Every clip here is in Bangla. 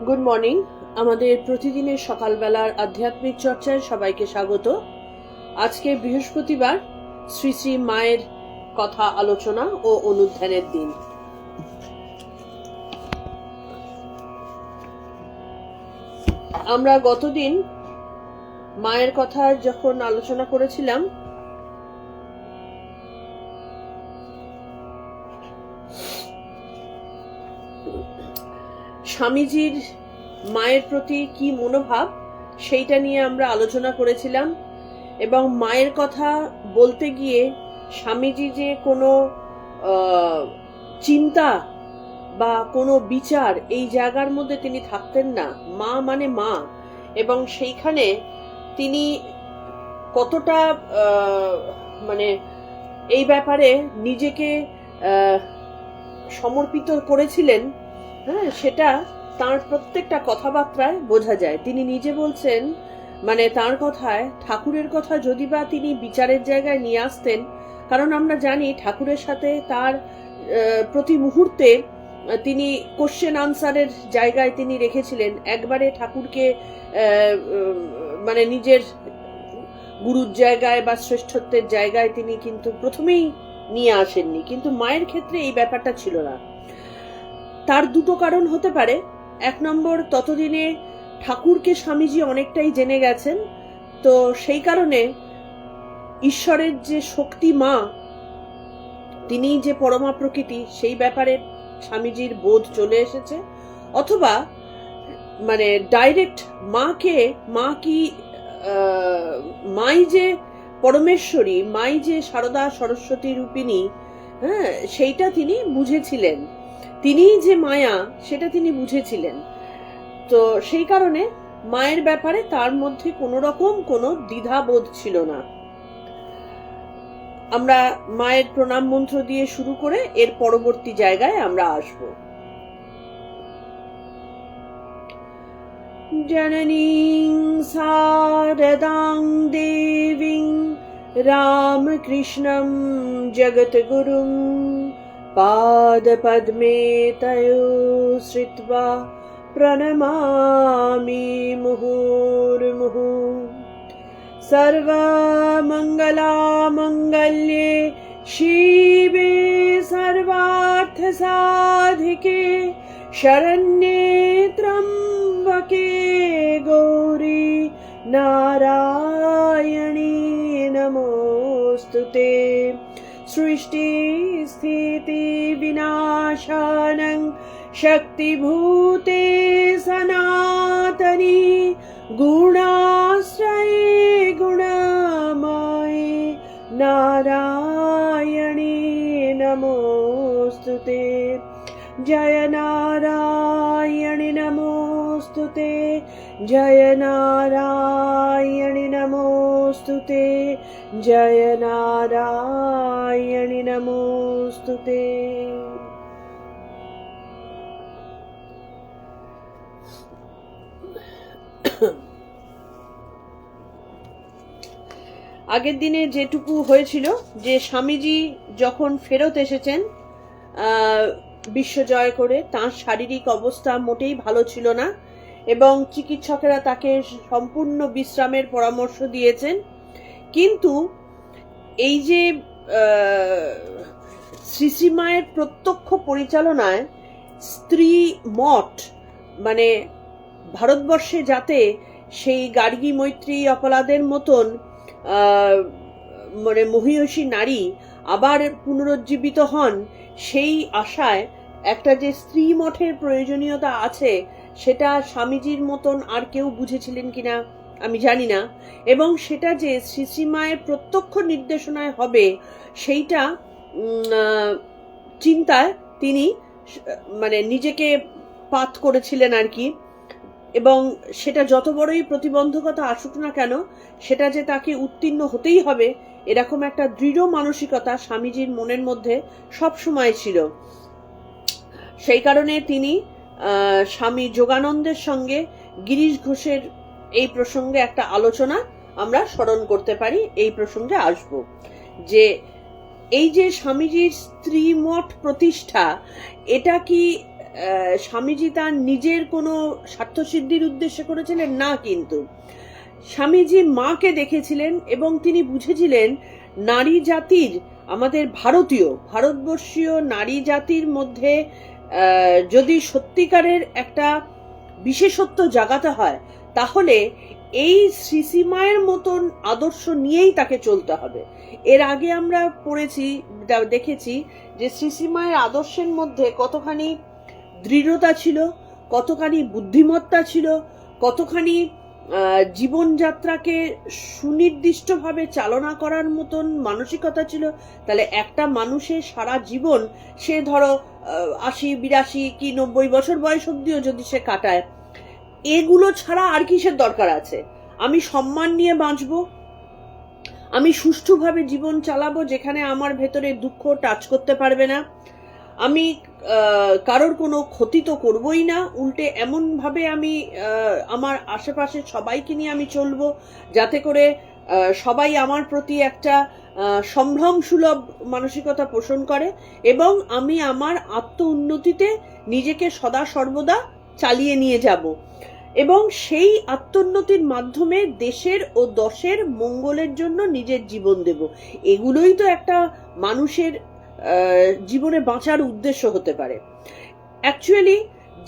Good morning. আমাদের প্রতিদিনের সকালবেলার আধ্যাত্মিক চর্চায় সবাইকে স্বাগত। আজকে বৃহস্পতিবার, শ্রী শ্রী মায়ের কথা আলোচনা ও অনুধ্যানের দিন। আমরা গতদিন মায়ের কথা যখন আলোচনা করেছিলাম, স্বামীজির মায়ের প্রতি কি মনোভাব সেইটা নিয়ে আমরা আলোচনা করেছিলাম। এবং মায়ের কথা বলতে গিয়ে স্বামীজি যে কোনো চিন্তা বা কোনো বিচার এই জায়গার মধ্যে তিনি থাকতেন না। মা মানে মা, এবং সেইখানে তিনি কতটা মানে এই ব্যাপারে নিজেকে সমর্পিত করেছিলেন, হ্যাঁ, সেটা তার প্রত্যেকটা কথাবার্তায় বোঝা যায়। তিনি নিজে বলছেন, মানে তার কথায় ঠাকুরের কথা যদি বা তিনি বিচারের জায়গায় নিয়ে আসতেন, কারণ আমরা জানি ঠাকুরের সাথে তার প্রতি মুহূর্তে তিনি কোশ্চেন আনসারের জায়গায় তিনি রেখেছিলেন। একবারে ঠাকুরকে মানে নিজের গুরুর জায়গায় বা শ্রেষ্ঠত্বের জায়গায় তিনি কিন্তু প্রথমেই নিয়ে আসেননি, কিন্তু মায়ের ক্ষেত্রে এই ব্যাপারটা ছিল না। তার দুটো কারণ হতে পারে। এক নম্বর, ততদিনে ঠাকুরকে স্বামীজি অনেকটাই জেনে গেছেন, তো সেই কারণে ঈশ্বরের যে শক্তি মা, তিনি যে পরমা প্রকৃতি, সেই ব্যাপারে স্বামীজির বোধ চলে এসেছে। অথবা মানে ডাইরেক্ট মাই যে পরমেশ্বরী, মাই যে সারদা সরস্বতী রূপিণী, হ্যাঁ, সেইটা তিনি বুঝেছিলেন। তিনি যে মায়া, সেটা তিনি বুঝেছিলেন। তো সেই কারণে মায়ের ব্যাপারে তার মধ্যে কোনো রকম কোনো দ্বিধাবোধ ছিল না। আমরা মায়ের প্রণাম মন্ত্র দিয়ে শুরু করে এর পরবর্তী জায়গায় আমরা আসব। জননীং শারদাং দেবীং রামকৃষ্ণং জগৎগুরুং পাদপদ্মে তয়ো শ্রিত্বা প্রণমামি মুহুর্মুহু। সর্বমঙ্গলামঙ্গল্যে শিবে সর্বার্থসাধিকে শরণ্যে ত্র্যম্বকে গৌরী নারায়ণী নমোস্তুতে। সৃষ্টি স্থিতি বিনাশানং শক্তিভূতে সনাতনী গুণাশ্রয়ে গুণময়ে নারায়ণী নমোস্তুতে। জয় নারায়ণী নমোস্তুতে, জয় নারায়ণী নমোস্তুতে, জয় নারায়ণী নমোস্তুতে। আগের দিনে যেটুকু হয়েছিল, যে স্বামীজি যখন ফেরত এসেছেন বিশ্ব জয় করে, তাঁর শারীরিক অবস্থা মোটেই ভালো ছিল না, এবং চিকিৎসকেরা তাকে সম্পূর্ণ বিশ্রামের পরামর্শ দিয়েছেন। কিন্তু এই যে শ্রী শ্রী মায়ের প্রত্যক্ষ পরিচালনায় স্ত্রী মঠ, মানে ভারতবর্ষে যাতে সেই গার্গী মৈত্রী অপলাদের মতন মানে মহিয়সী নারী আবার পুনরুজ্জীবিত হন, সেই আশায় একটা যে স্ত্রী মঠের প্রয়োজনীয়তা আছে, সেটা স্বামীজির মতন আর কেউ বুঝেছিলেন কিনা আমি জানি না। এবং সেটা যে শ্রী শ্রী মায়ের প্রত্যক্ষ নির্দেশনায় হবে, সেইটা চিন্তায় তিনি মানে নিজেকে পাত করেছিলেন আর কি। এবং সেটা যত বড়ই প্রতিবন্ধকতা আসুক না কেন, সেটা যে তাকে উত্তীর্ণ হতেই হবে, এরকম একটা দৃঢ় মানসিকতা স্বামীজির মনের মধ্যে সব সময় ছিল। সেই কারণে তিনি স্বামী যোগানন্দের সঙ্গে গিরিশ ঘোষের এই প্রসঙ্গে একটা আলোচনা আমরা স্মরণ করতে পারি। এই প্রসঙ্গে আসব যে এই যে স্বামীজির স্ত্রী মঠ প্রতিষ্ঠা, এটা কি স্বামীজি তার নিজের কোনো স্বার্থসিদ্ধির উদ্দেশ্যে করেছিলেন না, কিন্তু স্বামীজি মাকে দেখেছিলেন এবং তিনি বুঝেছিলেন নারী জাতির, আমাদের ভারতবর্ষীয় নারী জাতির মধ্যে যদি সত্যিকারের একটা বিশেষত্ব জাগাতে হয় তাহলে এই শ্রীশ্রীমায়ের মতন আদর্শ নিয়েই তাকে চলতে হবে। এর আগে আমরা পড়েছি, দেখেছি যে শ্রীশ্রীমায়ের আদর্শের মধ্যে কতখানি দৃঢ়তা ছিল, কতখানি বুদ্ধিমত্তা ছিল, কতখানি জীবনযাত্রাকে সুনির্দিষ্টভাবে চালনা করার মতন মানসিকতা ছিল। তাহলে একটা মানুষের সারা জীবন, সে ধরো 80, 82 কি 90 বছর বয়স অব্দিও যদি সে কাটায়, এগুলো ছাড়া আর কিসের দরকার আছে? আমি সম্মান নিয়ে বাঁচবো, আমি সুষ্ঠুভাবে জীবন চালাবো যেখানে আমার ভেতরে দুঃখ টাচ করতে পারবে না, আমি কারোর কোনো ক্ষতি তো করবই না, উল্টে এমনভাবে আমি আমার আশেপাশে সবাইকে নিয়ে আমি চলবো যাতে করে সবাই আমার প্রতি একটা সম্ভ্রম সুলভ মানসিকতা পোষণ করে, এবং আমি আমার আত্ম উন্নতিতে নিজেকে সদা সর্বদা চালিয়ে নিয়ে যাব, এবং সেই আত্মোন্নতির মাধ্যমে দেশের ও দশের মঙ্গলের জন্য নিজের জীবন দেব। এগুলোই তো একটা মানুষের জীবনে বাঁচার উদ্দেশ্য হতে পারে। অ্যাকচুয়ালি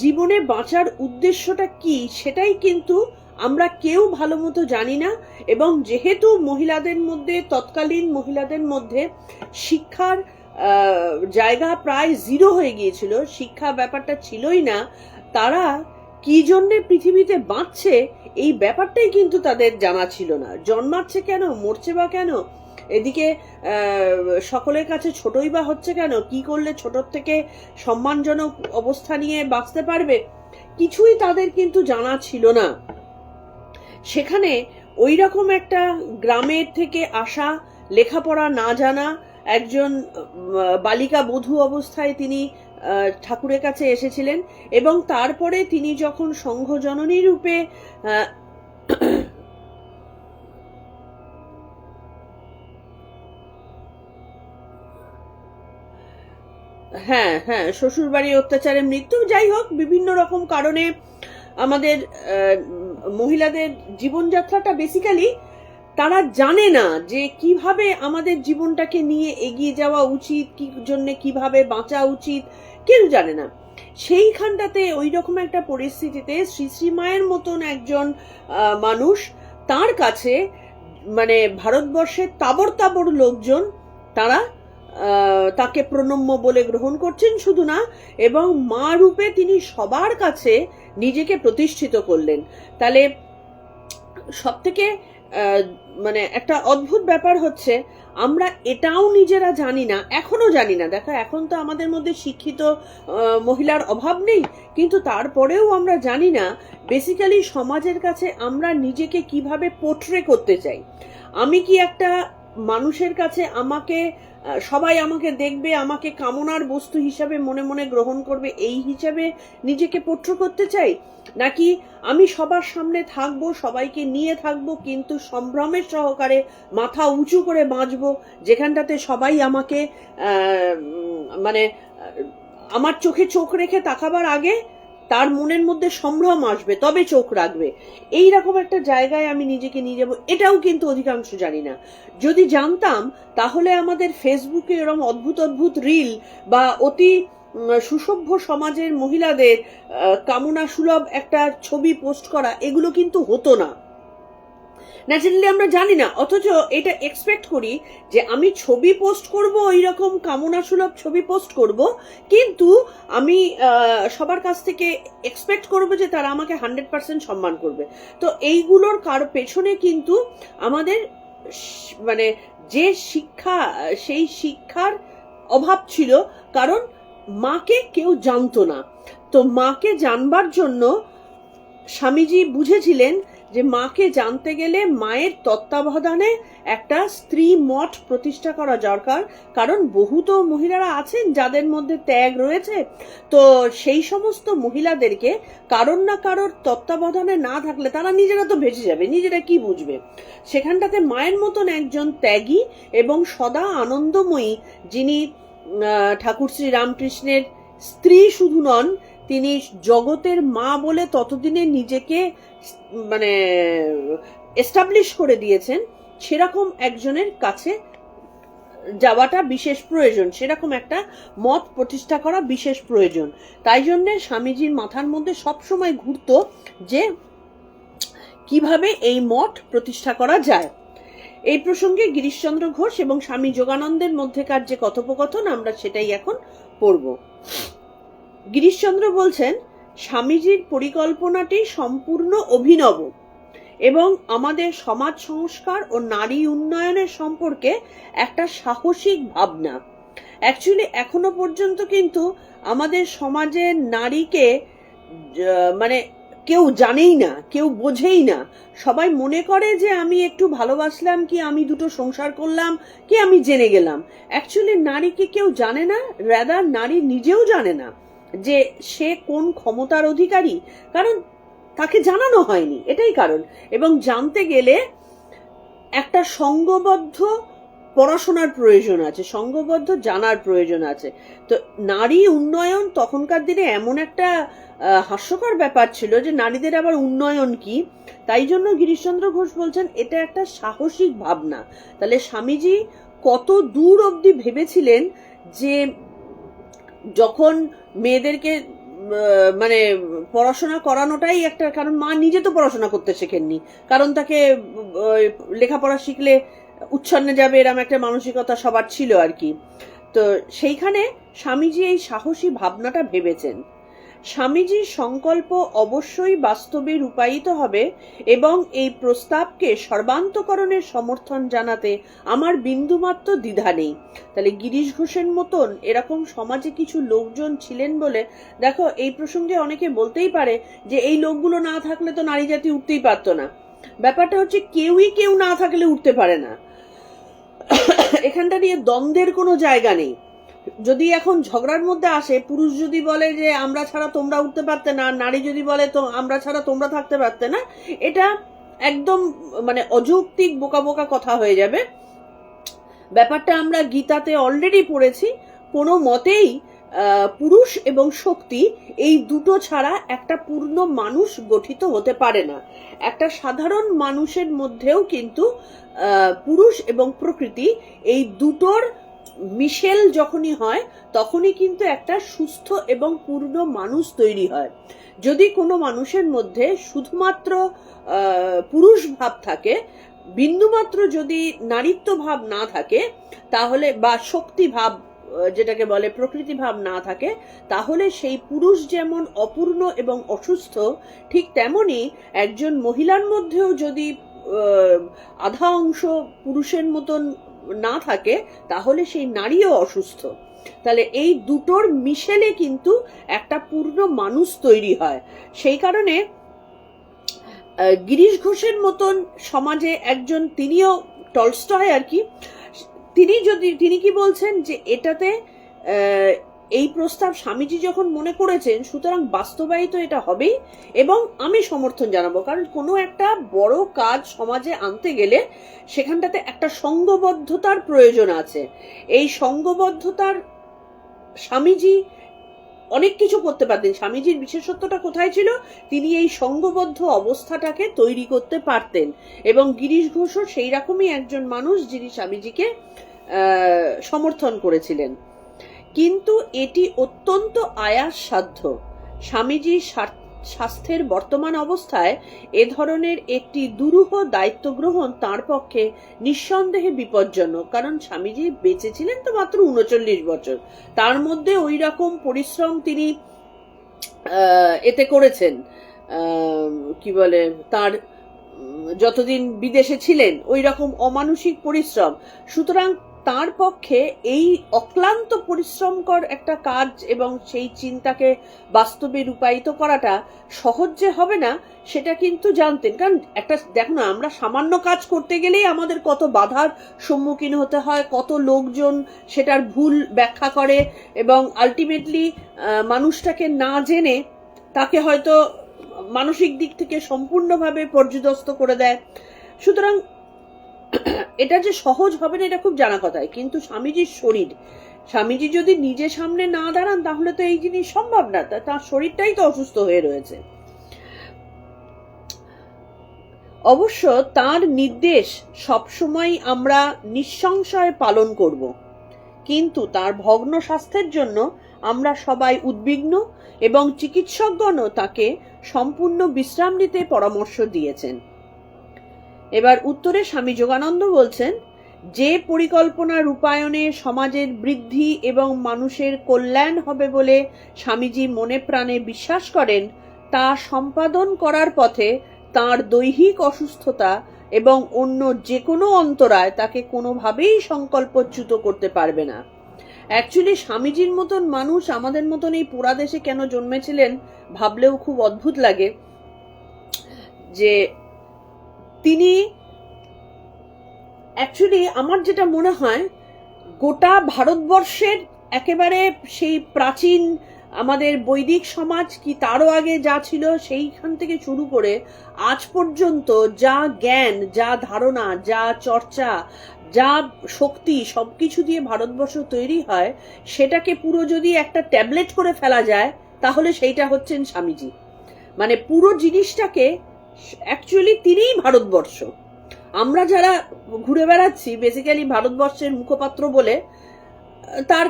জীবনে বাঁচার উদ্দেশ্যটা কি সেটাই কিন্তু আমরা কেউ ভালো মতো জানি না, এবং যেহেতু মহিলাদের মধ্যে, তৎকালীন মহিলাদের মধ্যে শিক্ষার জায়গা প্রায় 0 হয়ে গিয়েছিল, শিক্ষা ব্যাপারটা ছিলই না, তারা কি জন্যে পৃথিবীতে বাঁচছে এই ব্যাপারটাই কিন্তু তাদের জানা ছিল না। জন্মাচ্ছে কেন, মরছে বা কেন, এদিকে সকলের কাছে ছোটই বা হচ্ছে কেন, কি করলে ছোটর থেকে সম্মানজনক অবস্থা নিয়ে বাঁচতে পারবে, কিছুই তাদের কিন্তু জানা ছিল না। সেখানে ওই রকম একটা গ্রামের থেকে আসা, লেখাপড়া না জানা একজন বালিকা বধূ অবস্থায় তিনি ঠাকুরের কাছে এসেছিলেন, এবং তারপরে তিনি যখন সংঘ জননী রূপে হ্যাঁ হ্যাঁ শ্বশুরবাড়ির অত্যাচারে মৃত্যু, যাই হোক বিভিন্ন রকম কারণে আমাদের মহিলাদের জীবনযাত্রাটা বেসিক্যালি তারা জানে না যে কিভাবে আমাদের জীবনটাকে নিয়ে এগিয়ে যাওয়া উচিত, কি জন্য কিভাবে বাঁচা উচিত, কেউ জানে না। সেইখানটাতে ওই রকম একটা পরিস্থিতিতে শ্রীশ্রীমায়ের মতন একজন মানুষ, তার কাছে মানে ভারতবর্ষের তাবর তাবর লোকজন তারা তাকে প্রণম্য বলে গ্রহণ করছেন, শুধু না এবং মা রূপে তিনি সবার কাছে নিজেকে প্রতিষ্ঠিত করলেন। তাহলে সব থেকে মানে একটা অদ্ভুত ব্যাপার হচ্ছে, আমরা এটাও নিজেরা জানি না, এখনো জানি না। দেখো এখন তো আমাদের মধ্যে শিক্ষিত মহিলার অভাব নেই, কিন্তু তারপরেও আমরা জানি না বেসিক্যালি সমাজের কাছে আমরা নিজেকে কিভাবে পোট্রে করতে চাই। আমি কি একটা মানুষের কাছে আমাকে সবাই আমাকে দেখবে, আমাকে কামনার বস্তু হিসাবে মনে মনে গ্রহণ করবে, এই হিসাবে নিজেকে পোট্রে করতে চাই, নাকি আমি সবার সামনে থাকবো, সবাইকে নিয়ে থাকবো, কিন্তু সম্ভ্রমের সহকারে মাথা উঁচু করে বাঁচবো, যেখানটাতে সবাই আমাকে মানে আমার চোখে চোখ রেখে তাকাবার আগে তার মনের মধ্যে সম্ভ্রম আসবে, তবে চোখ রাখবে, এই রকম একটা জায়গায় আমি নিজেকে নিয়ে যাবো, এটাও কিন্তু অধিকাংশ জানি না। যদি জানতাম তাহলে আমাদের ফেসবুকে এরকম অদ্ভুত অদ্ভুত রিল বা অতি সুসভ্য সমাজের মহিলাদের কামনা সুলভ একটা ছবি পোস্ট করা, এগুলো কিন্তু হতো না। ন্যাচারালি আমরা জানি না, অথচ এটা এক্সপেক্ট করি যে আমি ছবি পোস্ট করব, ওই রকম কামনা সুলভ ছবি পোস্ট করব, কিন্তু আমি সবার কাছ থেকে এক্সপেক্ট করব যে তারা আমাকে 100% সম্মান করবে। তো এইগুলোর পেছনে কিন্তু আমাদের মানে যে শিক্ষা, সেই শিক্ষার অভাব ছিল, কারণ মাকে কেউ জানতো না। তো মাকে জানবার জন্য স্বামীজি বুঝেছিলেন যে মাকে জানতে গেলে মায়ের তত্ত্বাবধানে একটা স্ত্রী মঠ প্রতিষ্ঠা করা দরকার, কারণ বহু তো মহিলারা আছেন যাদের মধ্যে ত্যাগ রয়েছে, তো সেই সমস্ত মহিলাদেরকে কারোর না কারোর তত্ত্বাবধানে না থাকলে তারা নিজেরা তো ভেসে যাবে, নিজেরা কি বুঝবে। সেখানটাতে মায়ের মতন একজন ত্যাগী এবং সদা আনন্দময়ী, যিনি ঠাকুর শ্রী রামকৃষ্ণের স্ত্রী শুধু নন, তিনি জগতের মা বলে ততদিনে নিজেকে মানে এস্টাবলিশ করে দিয়েছেন, সেরকম একজনের কাছে যাওয়াটা বিশেষ প্রয়োজন, সেরকম একটা মত প্রতিষ্ঠা করা বিশেষ প্রয়োজন। তাই জন্যে স্বামীজির মাথার মধ্যে সবসময় ঘুরতো যে কিভাবে এই মঠ প্রতিষ্ঠা করা যায়। এই প্রসঙ্গে গিরিশচন্দ্র ঘোষ এবং স্বামী যোগানন্দের মধ্যেকার যে কথোপকথন, আমরা সেটাই এখন পড়ব। গিরিশচন্দ্র বলছেন, স্বামীজির পরিকল্পনাটি সম্পূর্ণ অভিনব এবং আমাদের সমাজ সংস্কার ও নারী উন্নয়নের সম্পর্কে একটা সাহসিক ভাবনা। অ্যাকচুয়ালি এখনো পর্যন্ত কিন্তু আমাদের সমাজে নারীকে মানে কেউ জানেই না, কেউ বোঝেই না। সবাই মনে করে যে আমি একটু ভালোবাসলাম, কি আমি দুটো সংসার করলাম, কি আমি জেনে গেলাম। অ্যাকচুয়ালি নারীকে কেউ জানে না, রাদার নারী নিজেও জানে না যে সে কোন ক্ষমতার অধিকারী, কারণ তাকে জানানো হয়নি, এটাই কারণ। এবং জানতে গেলে একটা সংঘবদ্ধ পড়াশোনার প্রয়োজন আছে, সংঘবদ্ধ জানার প্রয়োজন আছে। তো নারী উন্নয়ন তখনকার দিনে এমন একটা হাস্যকর ব্যাপার ছিল যে নারীদের আবার উন্নয়ন কি। তাই জন্য গিরিশচন্দ্র ঘোষ বলছেন এটা একটা সাহসিক ভাবনা। তাহলে স্বামীজি কত দূর অবধি ভেবেছিলেন যে যখন মেয়েদেরকে মানে পড়াশোনা করানোটাই একটা, কারণ মা নিজে তো পড়াশোনা করতে শেখেননি, কারণ তাকে লেখাপড়া শিখলে উচ্ছন্নে যাবে এরম একটা মানসিকতা সবার ছিল আর কি। তো সেইখানে স্বামীজি এই সাহসী ভাবনাটা ভেবেছেন। স্বামীজির সংকল্প অবশ্যই বাস্তবে রূপায়িত হবে এবং এই প্রস্তাবকে সর্বান্তকরণের সমর্থন জানাতে আমার বিন্দুমাত্র দ্বিধা নেই। তাহলে গিরিশ ঘোষের মতন এরকম সমাজে কিছু লোকজন ছিলেন বলে, দেখো এই প্রসঙ্গে অনেকে বলতেই পারে যে এই লোকগুলো না থাকলে তো নারী জাতি উঠতেই পারতো না। ব্যাপারটা হচ্ছে কেউ না থাকলে উঠতে পারে না, এখানটা নিয়ে দ্বন্দ্বের কোনো জায়গা নেই। যদি এখন ঝগড়ার মধ্যে আসে, পুরুষ যদি বলে যে আমরা ছাড়া তোমরা উঠতে পারতে না, নারী যদি বলে তো আমরা ছাড়া তোমরা থাকতে পারতে না, এটা একদম মানে অযৌক্তিক বোকা বোকা কথা হয়ে যাবে। ব্যাপারটা আমরা গীতাতে অলরেডি পড়েছি, কোনো মতেই পুরুষ এবং শক্তি এই দুটো ছাড়া একটা পূর্ণ মানুষ গঠিত হতে পারে না। একটা সাধারণ মানুষের মধ্যেও কিন্তু পুরুষ এবং প্রকৃতি এই দুটোর মিশেল যখনই হয় তখনই কিন্তু একটা সুস্থ এবং পূর্ণ মানুষ তৈরি হয়। যদি কোনো মানুষের মধ্যে শুধুমাত্র পুরুষ ভাব থাকে, বিন্দুমাত্র যদি নারীত্ব ভাব না থাকে, তাহলে বা শক্তি ভাব যেটাকে বলে প্রকৃতি ভাব না থাকে, তাহলে সেই পুরুষ যেমন অপূর্ণ এবং অসুস্থ, ঠিক তেমনি একজন মহিলার মধ্যেও যদি আধা অংশ পুরুষের মতন না থাকে, তাহলে সেই নারীও অসুস্থ। তাহলে এই দুটোর মিশেলে কিন্তু একটা পূর্ণ মানুষ তৈরি হয়। সেই কারণে গিরিশ ঘোষের মতন সমাজে একজন, তিনিও টলস্টয় আর কি, তিনি কি বলছেন যে এটাতে এই প্রস্তাব স্বামীজি যখন মনে করেছেন, সুতরাং বাস্তবায়িত এটা হবেই এবং আমি সমর্থন জানাবো। কারণ কোনো একটা বড় কাজ সমাজে আনতে গেলে সেখানটাতে একটা সংঘবদ্ধতার প্রয়োজন আছে। এই সংঘবদ্ধতার স্বামীজি অনেক কিছু করতে পারতেন। স্বামীজির বিশেষত্বটা কোথায় ছিল? তিনি এই সংঘবদ্ধ অবস্থাটাকে তৈরি করতে পারতেন এবং গিরিশ ঘোষও সেই রকমই একজন মানুষ যিনি স্বামীজিকে সমর্থন করেছিলেন। কিন্তু এটি অত্যন্ত আয়াস সাধ্য। স্বামীজির স্বাস্থ্যের বর্তমান অবস্থায় এ ধরনের একটি দুরূহ দায়িত্ব গ্রহণ তাঁর পক্ষে নিঃসন্দেহে বিপজ্জনক। কারণ স্বামীজি বেঁচে ছিলেন তো মাত্র 39 বছর, তার মধ্যে ওই রকম পরিশ্রম তিনি এতে করেছেন, কি বলে, তার যতদিন বিদেশে ছিলেন ওই রকম অমানুষিক পরিশ্রম। সুতরাং তার পক্ষে এই অক্লান্ত পরিশ্রমকর একটা কাজ এবং সেই চিন্তাকে বাস্তবে রূপায়িত করাটা সহজ যে হবে না সেটা কিন্তু জানতেন। কারণ একটা দেখো না, আমরা সামান্য কাজ করতে গেলেই আমাদের কত বাধার সম্মুখীন হতে হয়, কত লোকজন সেটার ভুল ব্যাখ্যা করে এবং আলটিমেটলি মানুষটাকে না জেনে তাকে হয়তো মানসিক দিক থেকে সম্পূর্ণভাবে পর্যুদস্ত করে দেয়। সুতরাং এটা যে সহজ হবে না এটা খুব জানা কথাই। কিন্তু স্বামীজির শরীর, স্বামীজি যদি নিজে সামনে না দাঁড়ান তাহলে তো এই জিনিস সম্ভব না, তার শরীরটাই তো অসুস্থ হয়ে রয়েছে। অবশ্য তার নির্দেশ সবসময় আমরা নিঃসংশয়ে পালন করব, কিন্তু তার ভগ্ন স্বাস্থ্যের জন্য আমরা সবাই উদ্বিগ্ন এবং চিকিৎসকগণও তাকে সম্পূর্ণ বিশ্রাম নিতে পরামর্শ দিয়েছেন। এবার উত্তরে স্বামী যোগানন্দ বলছেন, যে পরিকল্পনা রূপায়ণে সমাজের বৃদ্ধি এবং মানুষের কল্যাণ হবে বলে স্বামীজি মনে প্রাণে বিশ্বাস করেন, তা সম্পাদন করার পথে তার দৈহিক অসুস্থতা এবং অন্য যে কোনো অন্তরায় তাকে কোনোভাবেই সংকল্পচ্যুত করতে পারবে না। অ্যাকচুয়ালি স্বামীজির মতন মানুষ আমাদের মতন এই পুরা দেশে কেন জন্মেছিলেন ভাবলেও খুব অদ্ভুত লাগে। যে তিনি অ্যাকচুয়ালি আমার যেটা মনে হয়, গোটা ভারতবর্ষের একেবারে সেই প্রাচীন আমাদের বৈদিক সমাজ কি তারও আগে যা ছিল সেইখান থেকে শুরু করে আজ পর্যন্ত যা জ্ঞান, যা ধারণা, যা চর্চা, যা শক্তি সবকিছু দিয়ে ভারতবর্ষ তৈরি হয়, সেটাকে পুরো যদি একটা ট্যাবলেট করে ফেলা যায় তাহলে সেইটা হচ্ছেন স্বামীজি। মানে পুরো জিনিসটাকে অ্যাকচুয়ালি তিনিই ভারতবর্ষ। আমরা যারা ঘুরে বেড়াচ্ছি বেসিক্যালি ভারতবর্ষের মুখপাত্র বলে, তার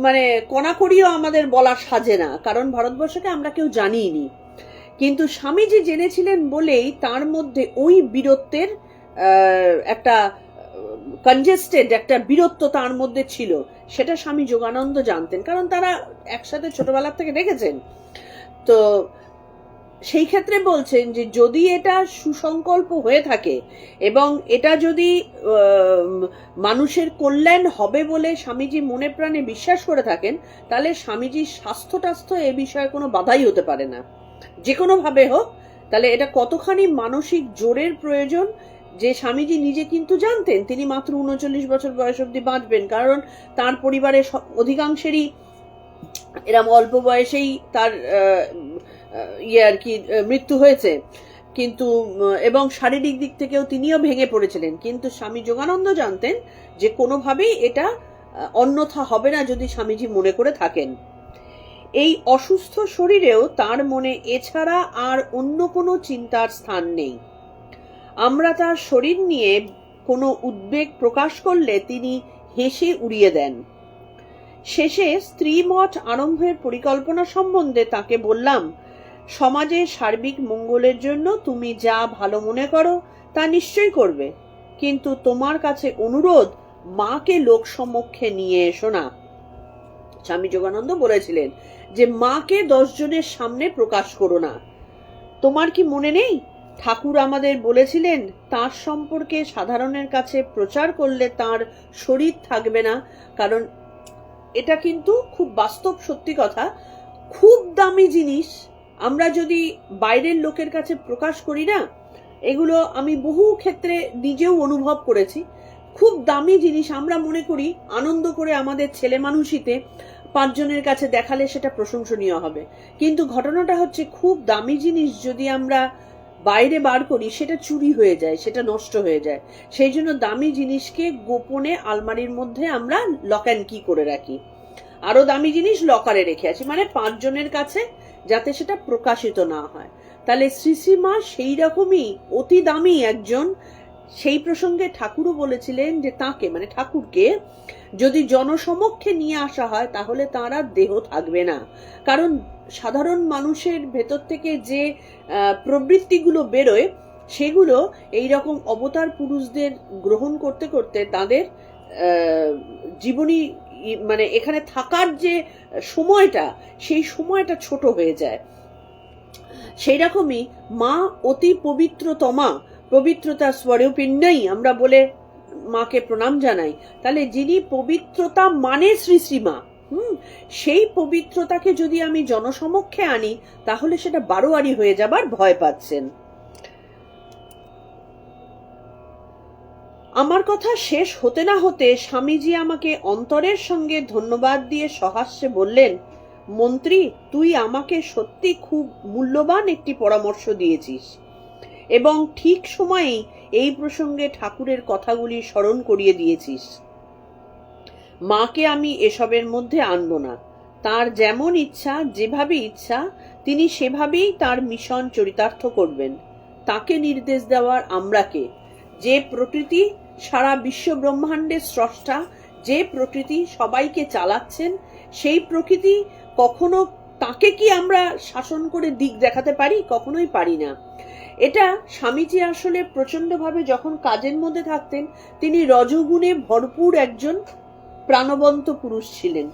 মানে কণাকড়িও আমাদের বলা সাজে না, কারণ ভারতবর্ষকে আমরা কেউ জানিনি। কিন্তু স্বামীজি জেনেছিলেন বলেই তার মধ্যে ওই বীরত্বের একটা কনজেস্টেড একটা বীরত্ব তার মধ্যে ছিল, সেটা স্বামী যোগানন্দ জানতেন, কারণ তারা একসাথে ছোটবেলার থেকে দেখেছেন। তো সেই ক্ষেত্রে বলছেন যে যদি এটা সুসংকল্প হয়ে থাকে এবং এটা যদি মানুষের কল্যাণ হবে বলে স্বামীজি মনে প্রাণে বিশ্বাস করে থাকেন, তাহলে স্বামীজির স্বাস্থ্য এ বিষয়ে কোনো বাধাই হতে পারে না, যে কোনো ভাবে হোক। তাহলে এটা কতখানি মানসিক জোরের প্রয়োজন, যে স্বামীজি নিজে কিন্তু জানতেন তিনি মাত্র 39 বছর বয়স অব্দি বাঁচবেন, কারণ তার পরিবারের অধিকাংশেরই এরম অল্প বয়সেই তার আর কি মৃত্যু হয়েছে, কিন্তু এবং শারীরিক দিক থেকেও তিনিও ভেঙে পড়েছিলেন। কিন্তু স্বামী যোগানন্দ জানতেন যে কোনোভাবেই এটা অন্যথা হবে না যদি স্বামীজি মনে করে থাকেন। এই অসুস্থ শরীরেও তার মনে এছাড়া আর অন্য কোনো চিন্তার স্থান নেই। আমরা তার শরীর নিয়ে কোনো উদ্বেগ প্রকাশ করলে তিনি হেসে উড়িয়ে দেন। শেষে স্ত্রী মঠ আরম্ভের পরিকল্পনা সম্বন্ধে তাকে বললাম, সমাজের সার্বিক মঙ্গলের জন্য তুমি যা ভালো মনে করো তা নিশ্চয়ই করবে, কিন্তু তোমার কাছে অনুরোধ, মাকে লোক সমক্ষে নিয়ে এসো না। স্বামী যোগানন্দ বলেছিলেন যে মাকে 10 জনের সামনে প্রকাশ করো না। তোমার কি মনে নেই ঠাকুর আমাদের বলেছিলেন তার সম্পর্কে সাধারণের কাছে প্রচার করলে তার শরীর থাকবে না, কারণ এটা কিন্তু খুব বাস্তব সত্যি কথা। খুব দামি জিনিস আমরা যদি বাইরের লোকের কাছে প্রকাশ করি না, এগুলো আমি বহু ক্ষেত্রে নিজেও অনুভব করেছি। খুব দামি জিনিস আমরা মনে করি আনন্দ করে আমাদের ছেলে মানুষিতে 5 জনের কাছে দেখালে সেটা প্রশংসনীয় হবে, কিন্তু ঘটনাটা হচ্ছে খুব দামি জিনিস যদি আমরা বাইরে বার করি সেটা চুরি হয়ে যায়, সেটা নষ্ট হয়ে যায়। সেই জন্য দামি জিনিসকে গোপনে আলমারির মধ্যে আমরা লক অ্যান্ড কি করে রাখি, আরো দামি জিনিস লকারে রেখে আছি, মানে 5 জনের কাছে যাতে সেটা প্রকাশিত না হয়। তাহলে শ্রী শ্রীমা সেই রকমই অতি দামি একজন। সেই প্রসঙ্গে ঠাকুরও বলেছিলেন যে তাকে মানে ঠাকুরকে যদি জনসমক্ষে নিয়ে আসা হয় তাহলে তার আর দেহ থাকবে না, কারণ সাধারণ মানুষের ভেতর থেকে যে প্রবৃত্তিগুলো বেরোয় সেগুলো এইরকম অবতার পুরুষদের গ্রহণ করতে করতে তাদের জীবনী মানে এখানে থাকার যে সময়টা সেই সময়টা ছোট হয়ে যায়। সেই রকমই মা অতি পবিত্রতমা, পবিত্রতা স্বরূপিণ্যই আমরা বলে মাকে প্রণাম জানাই। তাহলে যিনি পবিত্রতা মানে শ্রী শ্রীমা, সেই পবিত্রতাকে যদি আমি জনসমক্ষে আনি তাহলে সেটা বারোয়ারি হয়ে যাবার ভয় পাচ্ছেন। আমার কথা শেষ হতে না হতে স্বামীজি আমাকে অন্তরের সঙ্গে ধন্যবাদ দিয়ে সহাস্যে বললেন, মন্ত্রী, তুই আমাকে সত্যি খুব মূল্যবান একটি পরামর্শ দিয়েছিস এবং ঠিক সময়েই এই প্রসঙ্গে ঠাকুরের কথাগুলি স্মরণ করিয়ে দিয়েছিস। মাকে আমি এসবের মধ্যে আনবো না। তার যেমন ইচ্ছা, যেভাবে ইচ্ছা, তিনি সেভাবেই তার মিশন চরিতার্থ করবেন। তাকে নির্দেশ দেওয়ার আমরা কে? যে প্রকৃতি সারা বিশ্ব ব্রহ্মাণ্ডের স্রষ্টা, যে প্রকৃতি সবাইকে চালাচ্ছেন, সেই প্রকৃতি কখনো তাকে কি আমরা শাসন করে দিক দেখাতে পারি? কখনোই পারি না। এটা স্বামীজি আসলে প্রচন্ডভাবে যখন কাজের মধ্যে থাকতেন, তিনি রজগুণে ভরপুর একজন প্রাণবন্ত পুরুষ ছিলেন।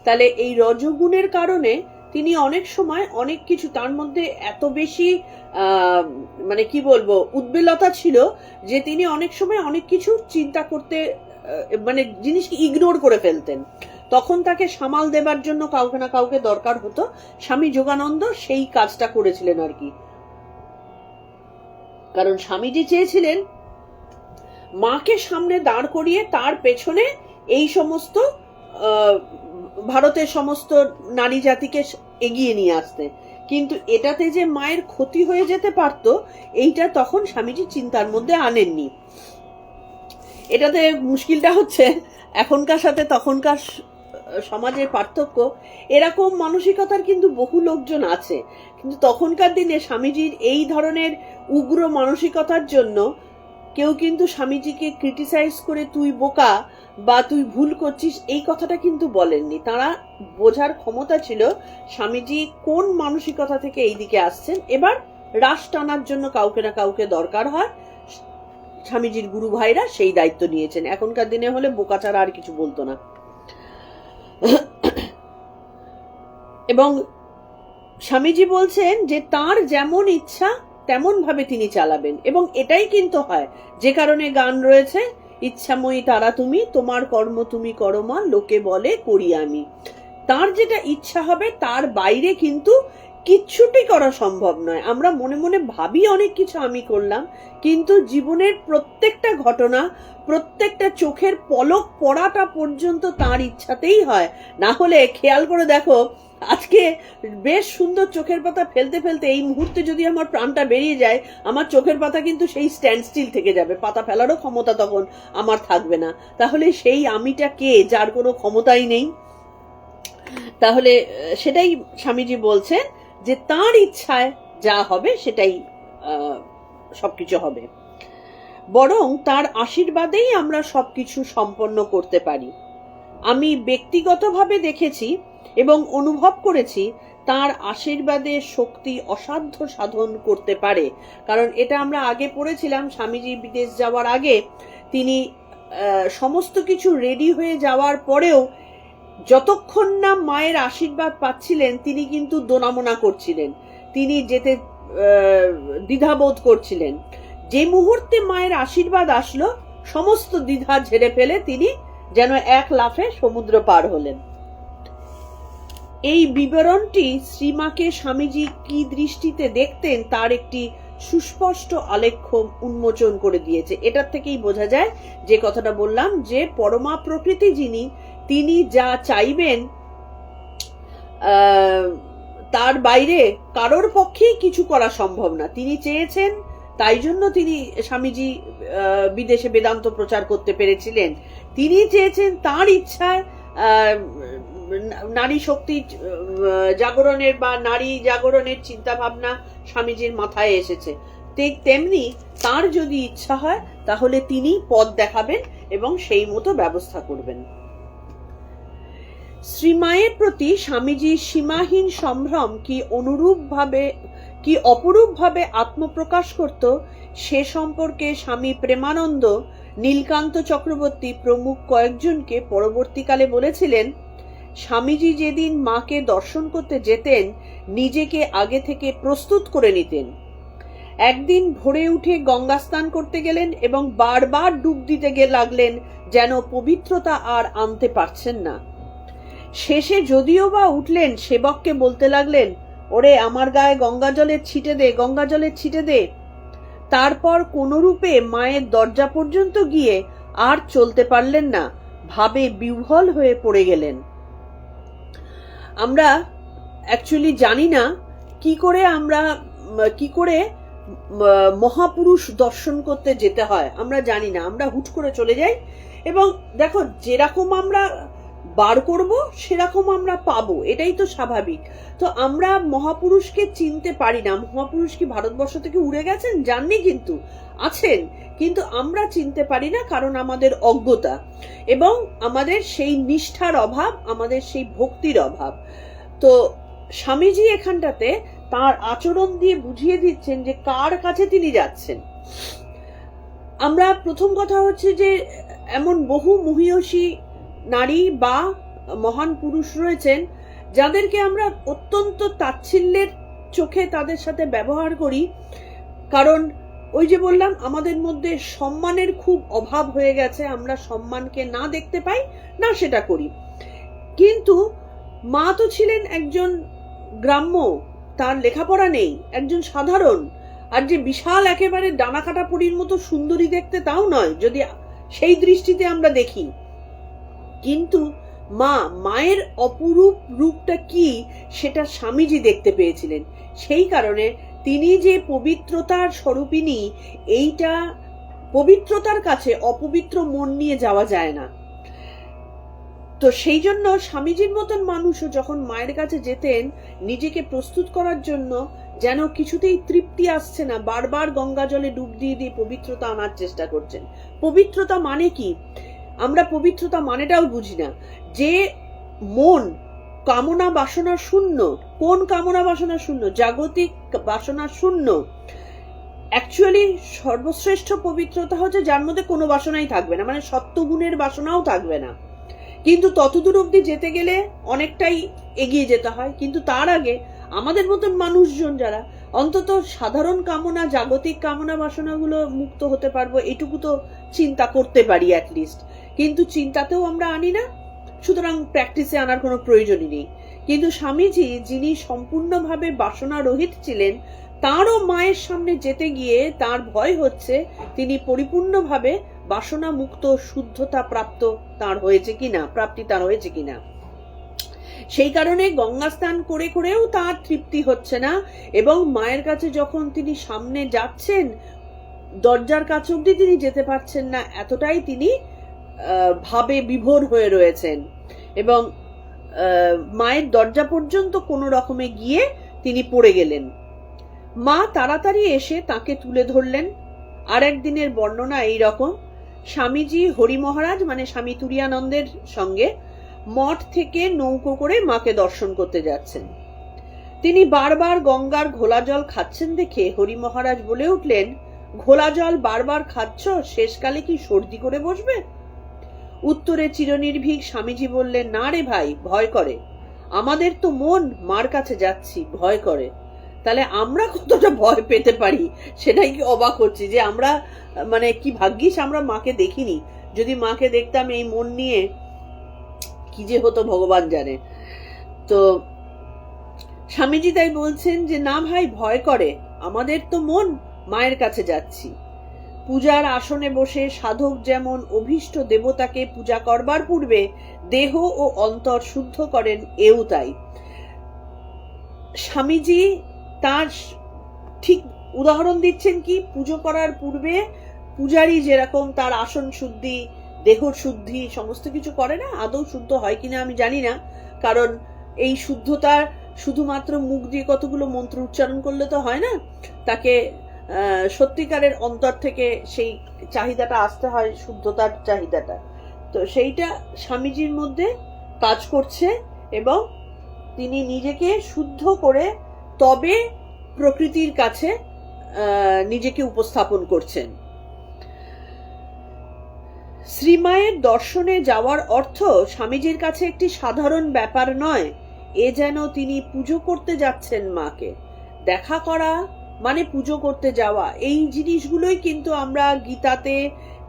তাহলে এই রজগুণের কারণে তিনি অনেক সময় অনেক কিছু, তার মধ্যে এত বেশি মানে কি বলবো, উদ্বেলতা ছিল যে তিনি অনেক সময় অনেক কিছু চিন্তা করতে, মানে জিনিসকে ইগনোর করে ফেলতেন। তখন তাকে সামাল দেবার জন্য কাউকে না কাউকে দরকার হতো। স্বামী যোগানন্দ সেই কাজটা করেছিলেন আর কি। কারণ স্বামীজি চেয়েছিলেন মাকে সামনে দাঁড় করিয়ে তার পেছনে এই সমস্ত ভারতের সমস্ত নারী জাতিকে এগিয়ে নিয়ে আসতে, কিন্তু এটাতে যে মায়ের ক্ষতি হয়ে যেতে পারত, এইটা তখন স্বামীজি চিন্তার মধ্যে আনেননি। এটাতে মুশকিলটা হচ্ছে এখনকার সাথে তখনকার সমাজের পার্থক্য। এরকম মানসিকতার কিন্তু বহু লোকজন আছে, কিন্তু তখনকার দিনে স্বামীজির এই ধরনের উগ্র মানসিকতার জন্য কেউ কিন্তু স্বামীজিকে ক্রিটিসাইজ করে তুই বোকা বা তুই ভুল করছিস এই কথাটা কিন্তু বলেননি। তারা বোঝার ক্ষমতা ছিল স্বামীজি কোন মানসিকতা থেকে এই দিকে আসছেন, এবার রাশ টানার জন্য কাউকে না কাউকে দরকার হয়। স্বামীজির গুরু ভাইরা সেই দায়িত্ব নিয়েছেন। এখনকার দিনে হলে বোকা ছাড়া আর কিছু বলতো না। এবং স্বামীজি বলছেন যে তার যেমন ইচ্ছা তেমন ভাবে তিনি চালাবেন, এবং এটাই কিন্তু হয়, যে কারণে গান রয়েছে, ইচ্ছাময়ী তারা তুমি, তোমার কর্ম তুমি করো মা, লোকে বলে করি আমি। তার যেটা ইচ্ছা হবে তার বাইরে কিন্তু কিচ্ছুটি করা সম্ভব নয়। আমরা মনে মনে ভাবি অনেক কিছু আমি করলাম, কিন্তু জীবনের প্রত্যেকটা ঘটনা, প্রত্যেকটা চোখের পলক পড়াটা পর্যন্ত তার ইচ্ছাতেই হয়। না হলে খেয়াল করে দেখো, আজকে বেশ সুন্দর চোখের পাতা ফেলতে ফেলতে এই মুহূর্তে যদি আমার প্রাণটা বেরিয়ে যায়, আমার চোখের পাতা কিন্তু সেই স্ট্যান্ড স্টিল থেকে যাবে, পাতা ফেলারও ক্ষমতা তখন আমার থাকবে না। তাহলে সেই আমিটা কে, যার কোনো ক্ষমতাই নেই? তাহলে সেটাই স্বামীজি বলছেন যে তার ইচ্ছায় যা হবে সেটাই সবকিছু হবে, বরং তার আশীর্বাদেই আমরা সবকিছু সম্পন্ন করতে পারি। আমি ব্যক্তিগতভাবে দেখেছি এবং অনুভব করেছি তার আশীর্বাদে শক্তি অসাধ্য সাধন করতে পারে। কারণ এটা আমরা আগে পড়েছিলাম, স্বামীজি বিদেশ যাওয়ার আগে তিনি সমস্ত কিছু রেডি হয়ে যাওয়ার পরেও যতক্ষণ না মায়ের আশীর্বাদ পাচ্ছিলেন তিনি কিন্তু দোনামোনা করছিলেন, তিনি যেতে দ্বিধাবোধ করছিলেন। যে মুহূর্তে মায়ের আশীর্বাদ আসলো, সমস্ত দ্বিধা ঝেড়ে ফেলে তিনি যেন এক লাফে সমুদ্র পার হলেন। এই বিবরণটি শ্রীমাকে স্বামীজি কি দৃষ্টিতে দেখতেন তার একটি সুস্পষ্ট আলেখ্য উন্মোচন করে দিয়েছে। এটার থেকেই বোঝা যায় যে কথাটা বললাম, যে পরমা প্রকৃতি যিনি, তিনি যা চাইবেন তার বাইরে কারোর পক্ষেই কিছু করা সম্ভব না। তিনি চেয়েছেন, তাই জন্য তিনি স্বামীজি বিদেশে বেদান্ত প্রচার করতে পেরেছিলেন। তিনি চেয়েছেন, তার ইচ্ছায় নারী শক্তি জাগরণের বা নারী জাগরণের চিন্তা ভাবনা স্বামীজির মাথায় এসেছে। ঠিক তেমনি তার যদি ইচ্ছা হয় তাহলে তিনি পথ দেখাবেন এবং সেই মতো ব্যবস্থা করবেন। শ্রীমায়ের প্রতি স্বামীজির সীমাহীন সম্ভ্রম কি অপরূপভাবে আত্মপ্রকাশ করত, সে সম্পর্কে স্বামী প্রেমানন্দ, নীলকান্ত চক্রবর্তী প্রমুখ কয়েকজনকে পরবর্তীকালে বলেছিলেন, স্বামীজি যেদিন মাকে দর্শন করতে যেতেন নিজেকে আগে থেকে প্রস্তুত করে নিতেন। একদিন ভোরে উঠে গঙ্গা স্নান করতে গেলেন এবং বারবার ডুব দিতে লাগলেন, যেন পবিত্রতা আর আনতে পারছেন না। শেষে যদিও বা উঠলেন, সেবককে বলতে লাগলেন, ওরে আমার গায়ে গঙ্গা জলের ছিটে দে, গঙ্গা জলের ছিটে দে। তারপর কোনরূপে মায়ের দরজা পর্যন্ত গিয়ে আর চলতে পারলেন না, ভাবে বিহ্বল হয়ে পড়ে গেলেন। আমরা অ্যাকচুয়ালি জানি না কি করে মহাপুরুষ দর্শন করতে যেতে হয় আমরা জানি না, আমরা হুট করে চলে যাই এবং দেখো যেরকম আমরা বার করব সেরকম আমরা পাবো, এটাই তো স্বাভাবিক। তো আমরা মহাপুরুষকে চিনতে পারি না। মহাপুরুষ কি ভারতবর্ষ থেকে উড়ে গেছেন? জাননি, কিন্তু আছেন, কিন্তু আমরা চিনতে পারি না, কারণ আমাদের অজ্ঞতা এবং আমাদের সেই নিষ্ঠার অভাব, আমাদের সেই ভক্তির অভাব। তো স্বামীজি এখানটাতে তার আচরণ দিয়ে বুঝিয়ে দিচ্ছেন যে কার কাছে তিনি যাচ্ছেন। আমরা প্রথম কথা হচ্ছে যে এমন বহু মহীয়সী নারী বা মহান পুরুষ রয়েছেন যাদেরকে আমরা অত্যন্ত তাচ্ছিল্যের চোখে তাদের সাথে ব্যবহার করি, কারণ ওই যে বললাম আমাদের মধ্যে সম্মানের খুব অভাব হয়ে গেছে, আমরা সম্মানকে না দেখতে পাই না সেটা করি। কিন্তু মা তো ছিলেন একজন গ্রাম্য, তার লেখাপড়া নেই, একজন সাধারণ, আর যে বিশাল একেবারে ডানা কাটা পরীর মতো সুন্দরী দেখতে তাও নয় যদি সেই দৃষ্টিতে আমরা দেখি। কিন্তু মায়ের অপরূপ রূপটা কি সেটা স্বামীজি দেখতে পেয়েছিলেন, সেই কারণে তিনি যে পবিত্রতার স্বরূপিনী, এইটা পবিত্রতার কাছে অপবিত্র মন নিয়ে যাওয়া যায় না। তো সেই জন্য স্বামীজির মতন মানুষও যখন মায়ের কাছে যেতেন নিজেকে প্রস্তুত করার জন্য, যেন কিছুতেই তৃপ্তি আসছে না, বারবার গঙ্গা জলে ডুব দিয়ে দিয়ে পবিত্রতা আনার চেষ্টা করছেন। পবিত্রতা মানে কি? আমরা পবিত্রতা মানেটাও বুঝি না। যে মন কামনা বাসনা শূন্য, কোন কামনা বাসনা শূন্য? জাগতিক বাসনা শূন্য। অ্যাকচুয়ালি সর্বশ্রেষ্ঠ পবিত্রতা হচ্ছে যার মধ্যে কোনো বাসনাই থাকবে না, মানে সত্যগুণের বাসনাও থাকবে না। কিন্তু ততদূর অব্দি যেতে গেলে অনেকটাই এগিয়ে যেতে হয়। কিন্তু তার আগে আমাদের মতন মানুষজন যারা অন্তত সাধারণ কামনা, জাগতিক কামনা বাসনাগুলো মুক্ত হতে পারবো, এটুকু তো চিন্তা করতে পারি অ্যাটলিস্ট। কিন্তু চিন্তাতেও আমরা আনি না, সুতরাং প্র্যাকটিসে আনার কোনো প্রয়োজনই নেই। কিন্তু স্বামীজি, যিনি সম্পূর্ণভাবে বাসনা রহিত ছিলেন, তাঁরও মায়ের সামনে যেতে গিয়ে তার ভয় হচ্ছে তিনি পরিপূর্ণভাবে বাসনা মুক্ত শুদ্ধতা প্রাপ্ত তার হয়েছে কিনা, প্রাপ্তি তার হয়েছে কিনা। সেই কারণে গঙ্গা স্নান করে করেও তার তৃপ্তি হচ্ছে না, এবং মায়ের কাছে যখন তিনি সামনে যাচ্ছেন দরজার কাছে অব্দি তিনি যেতে পারছেন না, এতটাই তিনি ভাবে বিভোর হয়ে রয়েছেন। এবং মায়ের দরজা পর্যন্ত কোনো রকমে গিয়ে তিনি পড়ে গেলেন। মা তাড়াতাড়ি এসে তাকে তুলে ধরলেন। আর একদিনের বর্ণনা এই রকম: স্বামীজি হরি মহারাজ মানে স্বামী তুরীয়ানন্দের সঙ্গে মঠ থেকে নৌকো করে মাকে দর্শন করতে যাচ্ছেন। তিনি বারবার গঙ্গার ঘোলা জল খাচ্ছেন দেখে হরি মহারাজ বলে উঠলেন, ঘোলা জল বারবার খাচ্ছ, শেষকালে কি সর্দি করে বসবে? উত্তরে চিরনির্ভীক স্বামীজি বললেন, না রে ভাই, ভয় করে। আমাদের তো মন মার কাছে যাচ্ছি, ভয় করে। তাহলে আমরা কতটা ভয় পেতে পারি সেটাই কি অবাক হচ্ছে, যে আমরা মানে কি ভাগ্যিস আমরা মাকে দেখিনি। যদি মাকে দেখতাম এই মন নিয়ে, কি যে হতো ভগবান জানে। তো স্বামীজি তাই বলছেন যে না ভাই, ভয় করে, আমাদের তো মন মায়ের কাছে যাচ্ছি। পূজার আসনে বসে সাধক যেমন অভীষ্ট দেবতাকে পূজা করবার পূর্বে দেহ ও অন্তর শুদ্ধ করেন, এও তাই। স্বামীজি তার ঠিক উদাহরণ দিচ্ছেন কি, পুজো করার পূর্বে পূজারী যেরকম তার আসন শুদ্ধি, দেহ শুদ্ধি সমস্ত কিছু করে না, আদৌ শুদ্ধ হয় কিনা আমি জানি না, কারণ এই শুদ্ধতা শুধুমাত্র মুখ দিয়ে কতগুলো মন্ত্র উচ্চারণ করলে তো হয় না, তাকে সত্যিকারের অন্তর থেকে সেই চাহিদাটা আসতে হয়, শুদ্ধতার চাহিদাটা। তো সেইটা স্বামীজির মধ্যে কাজ করছে এবং তিনি নিজেকে শুদ্ধ করে তবে প্রকৃতির কাছে নিজেকে উপস্থাপন করছেন। শ্রীমায়ের দর্শনে যাওয়ার অর্থ স্বামীজির কাছে একটি সাধারণ ব্যাপার নয়, এ যেন তিনি পুজো করতে যাচ্ছেন মাকে। দেখা করা মানে পুজো করতে যাওয়া, এই জিনিসগুলোই কিন্তু আমরা গীতাতে,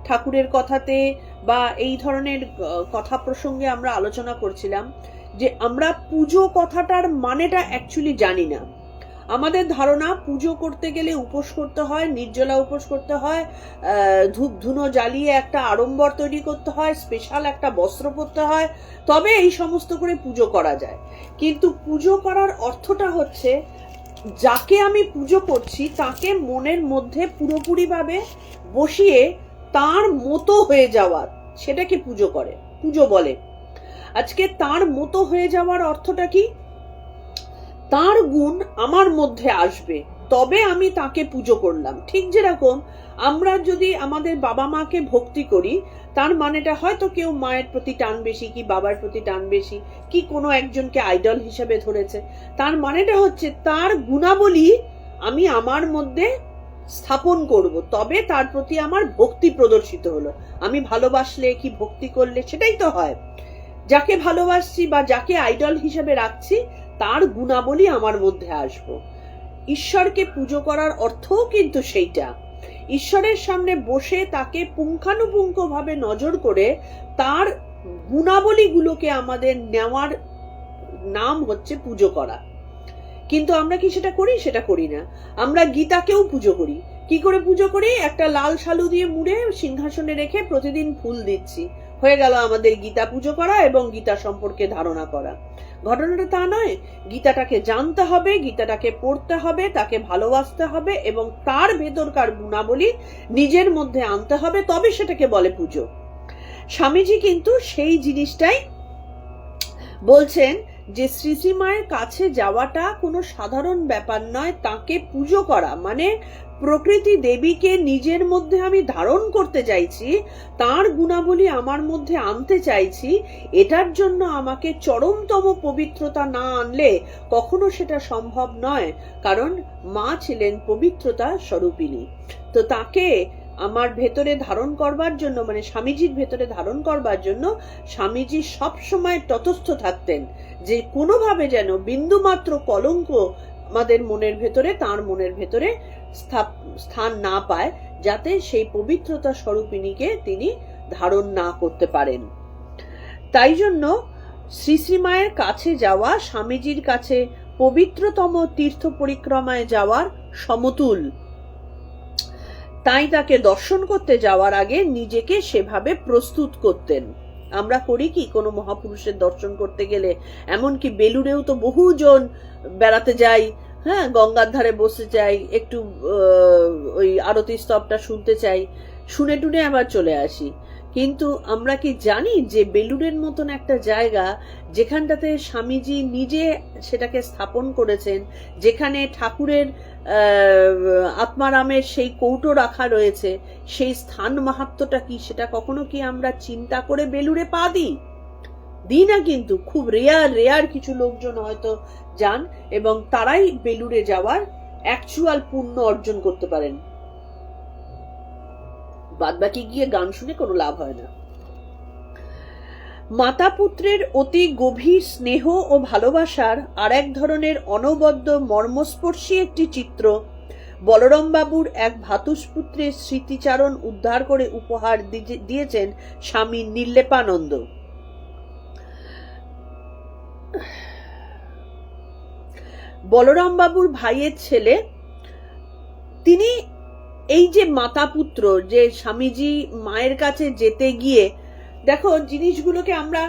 ঠাকুরের কথাতে বা এই ধরনের কথা প্রসঙ্গে আমরা আলোচনা করছিলাম, যে আমরা পুজো কথাটার মানেটা অ্যাকচুয়ালি জানি না। আমাদের ধারণা পুজো করতে গেলে উপোস করতে হয়, নির্জলা উপোস করতে হয়, ধূপ ধুনো জ্বালিয়ে একটা আড়ম্বর তৈরি করতে হয়, স্পেশাল একটা বস্ত্র পরতে হয়, তবে এই সমস্ত করে পুজো করা যায়। কিন্তু পুজো করার অর্থটা হচ্ছে যাকে আমি পুজো করছি তাকে মনের মধ্যে পুরোপুরিভাবে বসিয়ে তার মতো হয়ে যাওয়া, সেটাকে পুজো করে, পুজো বলে। আজকে তার মতো হয়ে যাওয়ার অর্থটা কি? তার গুণ আমার মধ্যে আসবে, তবে আমি তাকে পুজো করলাম। ঠিক যেরকম আমরা যদি আমাদের বাবা মাকে ভক্তি করি, তার মানেটা হয়তো কেউ মায়ের প্রতি টান বেশি, কি বাবার প্রতি টান বেশি, কি কোনো একজনকে আইডল হিসেবে ধরেছে, তার মানেটা হচ্ছে তার গুণাবলী আমি আমার মধ্যে স্থাপন করব, তবে তার প্রতি আমার ভক্তি প্রদর্শিত হলো। আমি ভালোবাসলে কি ভক্তি করলে সেটাই তো হয়। যাকে ভালোবাসছি বা যাকে আইডল হিসেবে রাখছি তার গুণাবলী আমার মধ্যে আসবো। ঈশ্বরকে পুজো করার অর্থও কিন্তু সেইটা। ঈশ্বরের সামনে বসে তাকে পুঙ্খানুপুঙ্খভাবে নজর করে তার গুণাবলীগুলোকে আমাদের নেওয়ার নাম হচ্ছে পুজো করা। কিন্তু আমরা কি সেটা করি? সেটা করি না। আমরা গীতাকেও পুজো করি। কি করে পুজো করি? একটা লাল শালু দিয়ে মুড়ে সিংহাসনে রেখে প্রতিদিন ফুল দিচ্ছি, হয়ে গেল আমাদের গীতা পুজো করা এবং গীতা সম্পর্কে ধারণা করা। ঘটনাটা তা নয়। গীতাটাকে জানতে হবে, গীতাটাকে পড়তে হবে, তাকে ভালোবাসতে হবে এবং তার ভেতরকার গুণাবলী নিজের মধ্যে আনতে হবে, তবে সেটাকে বলে পুজো। স্বামীজি কিন্তু সেই জিনিসটাই বলছেন যে শ্রী শ্রী মায়ের কাছে যাওয়াটা কোনো সাধারণ ব্যাপার নয়। তাকে পুজো করা মানে প্রকৃতি দেবীকে নিজের মধ্যে আমি ধারণ করতে চাইছি, তার গুণাবলী আমার মধ্যে আনতে চাইছি। এটার জন্য আমাকে চরমতম পবিত্রতা না আনলে কখনো সেটা সম্ভব নয়, কারণ মা ছিলেন পবিত্রতা স্বরূপিণী। তো তাকে আমার ভেতরে ধারণ করবার জন্য, মানে স্বামীজির ভেতরে ধারণ করবার জন্য স্বামীজি সব সময় তটস্থ থাকতেন, যে কোনোভাবে যেন বিন্দুমাত্র কলঙ্ক আমাদের মনের ভেতরে, তার মনের ভেতরে স্থান না পায়, যাতে সেই পবিত্রতা স্বরূপিণীকে তিনি ধারণ না করতে পারেন। তাই জন্য শ্রী শ্রী মায়ের কাছে যাওয়া স্বামীজির কাছে পবিত্রতম তীর্থ পরিক্রমায় যাওয়ার সমতুল। তাই তাকে দর্শন করতে যাওয়ার আগে নিজেকে সেভাবে প্রস্তুত করতেন। আমরা করি কি কোনো মহাপুরুষের দর্শন করতে গেলে? এমনকি বেলুড়েও তো বহুজন বেড়াতে যাই, হ্যাঁ, গঙ্গার ধারে বসে চাই, একটু ওই আরতি স্তবটা শুনতে চাই, শুনে টুনে আবার চলে আসি। কিন্তু আমরা কি জানি যে বেলুড়ের মতন একটা জায়গা, যেখানটাতে স্বামীজি নিজে সেটাকে স্থাপন করেছেন, যেখানে ঠাকুরের আত্মারামের সেই কৌটো রাখা রয়েছে, সেই স্থান মাহাত্ম্যটা কি, সেটা কখনো কি আমরা চিন্তা করে বেলুড়ে পা দিই না? কিন্তু খুব রেয়ার কিছু লোকজন হয়তো যান এবং তারাই বেলুড়ে যাওয়ার অ্যাকচুয়াল পুণ্য অর্জন করতে পারেন। বাদবাকি গিয়ে গান শুনে কোনো লাভ হয় না। মাতা পুত্রের অতি গভীর স্নেহ ও ভালোবাসার আর এক ধরনের অনবদ্য মর্মস্পর্শী একটি চিত্র বলরাম বাবুর এক ভ্রাতুষ্পুত্রের স্মৃতিচারণ উদ্ধার করে উপহার দিয়েছেন স্বামী নির্লেপানন্দ। বলরাম বাবুর ভাইয়ের ছেলে তিনি, এই যে মাতা পুত্র, যে স্বামীজি মায়ের কাছে যেতে গিয়ে, দেখো জিনিসগুলোকে আমরা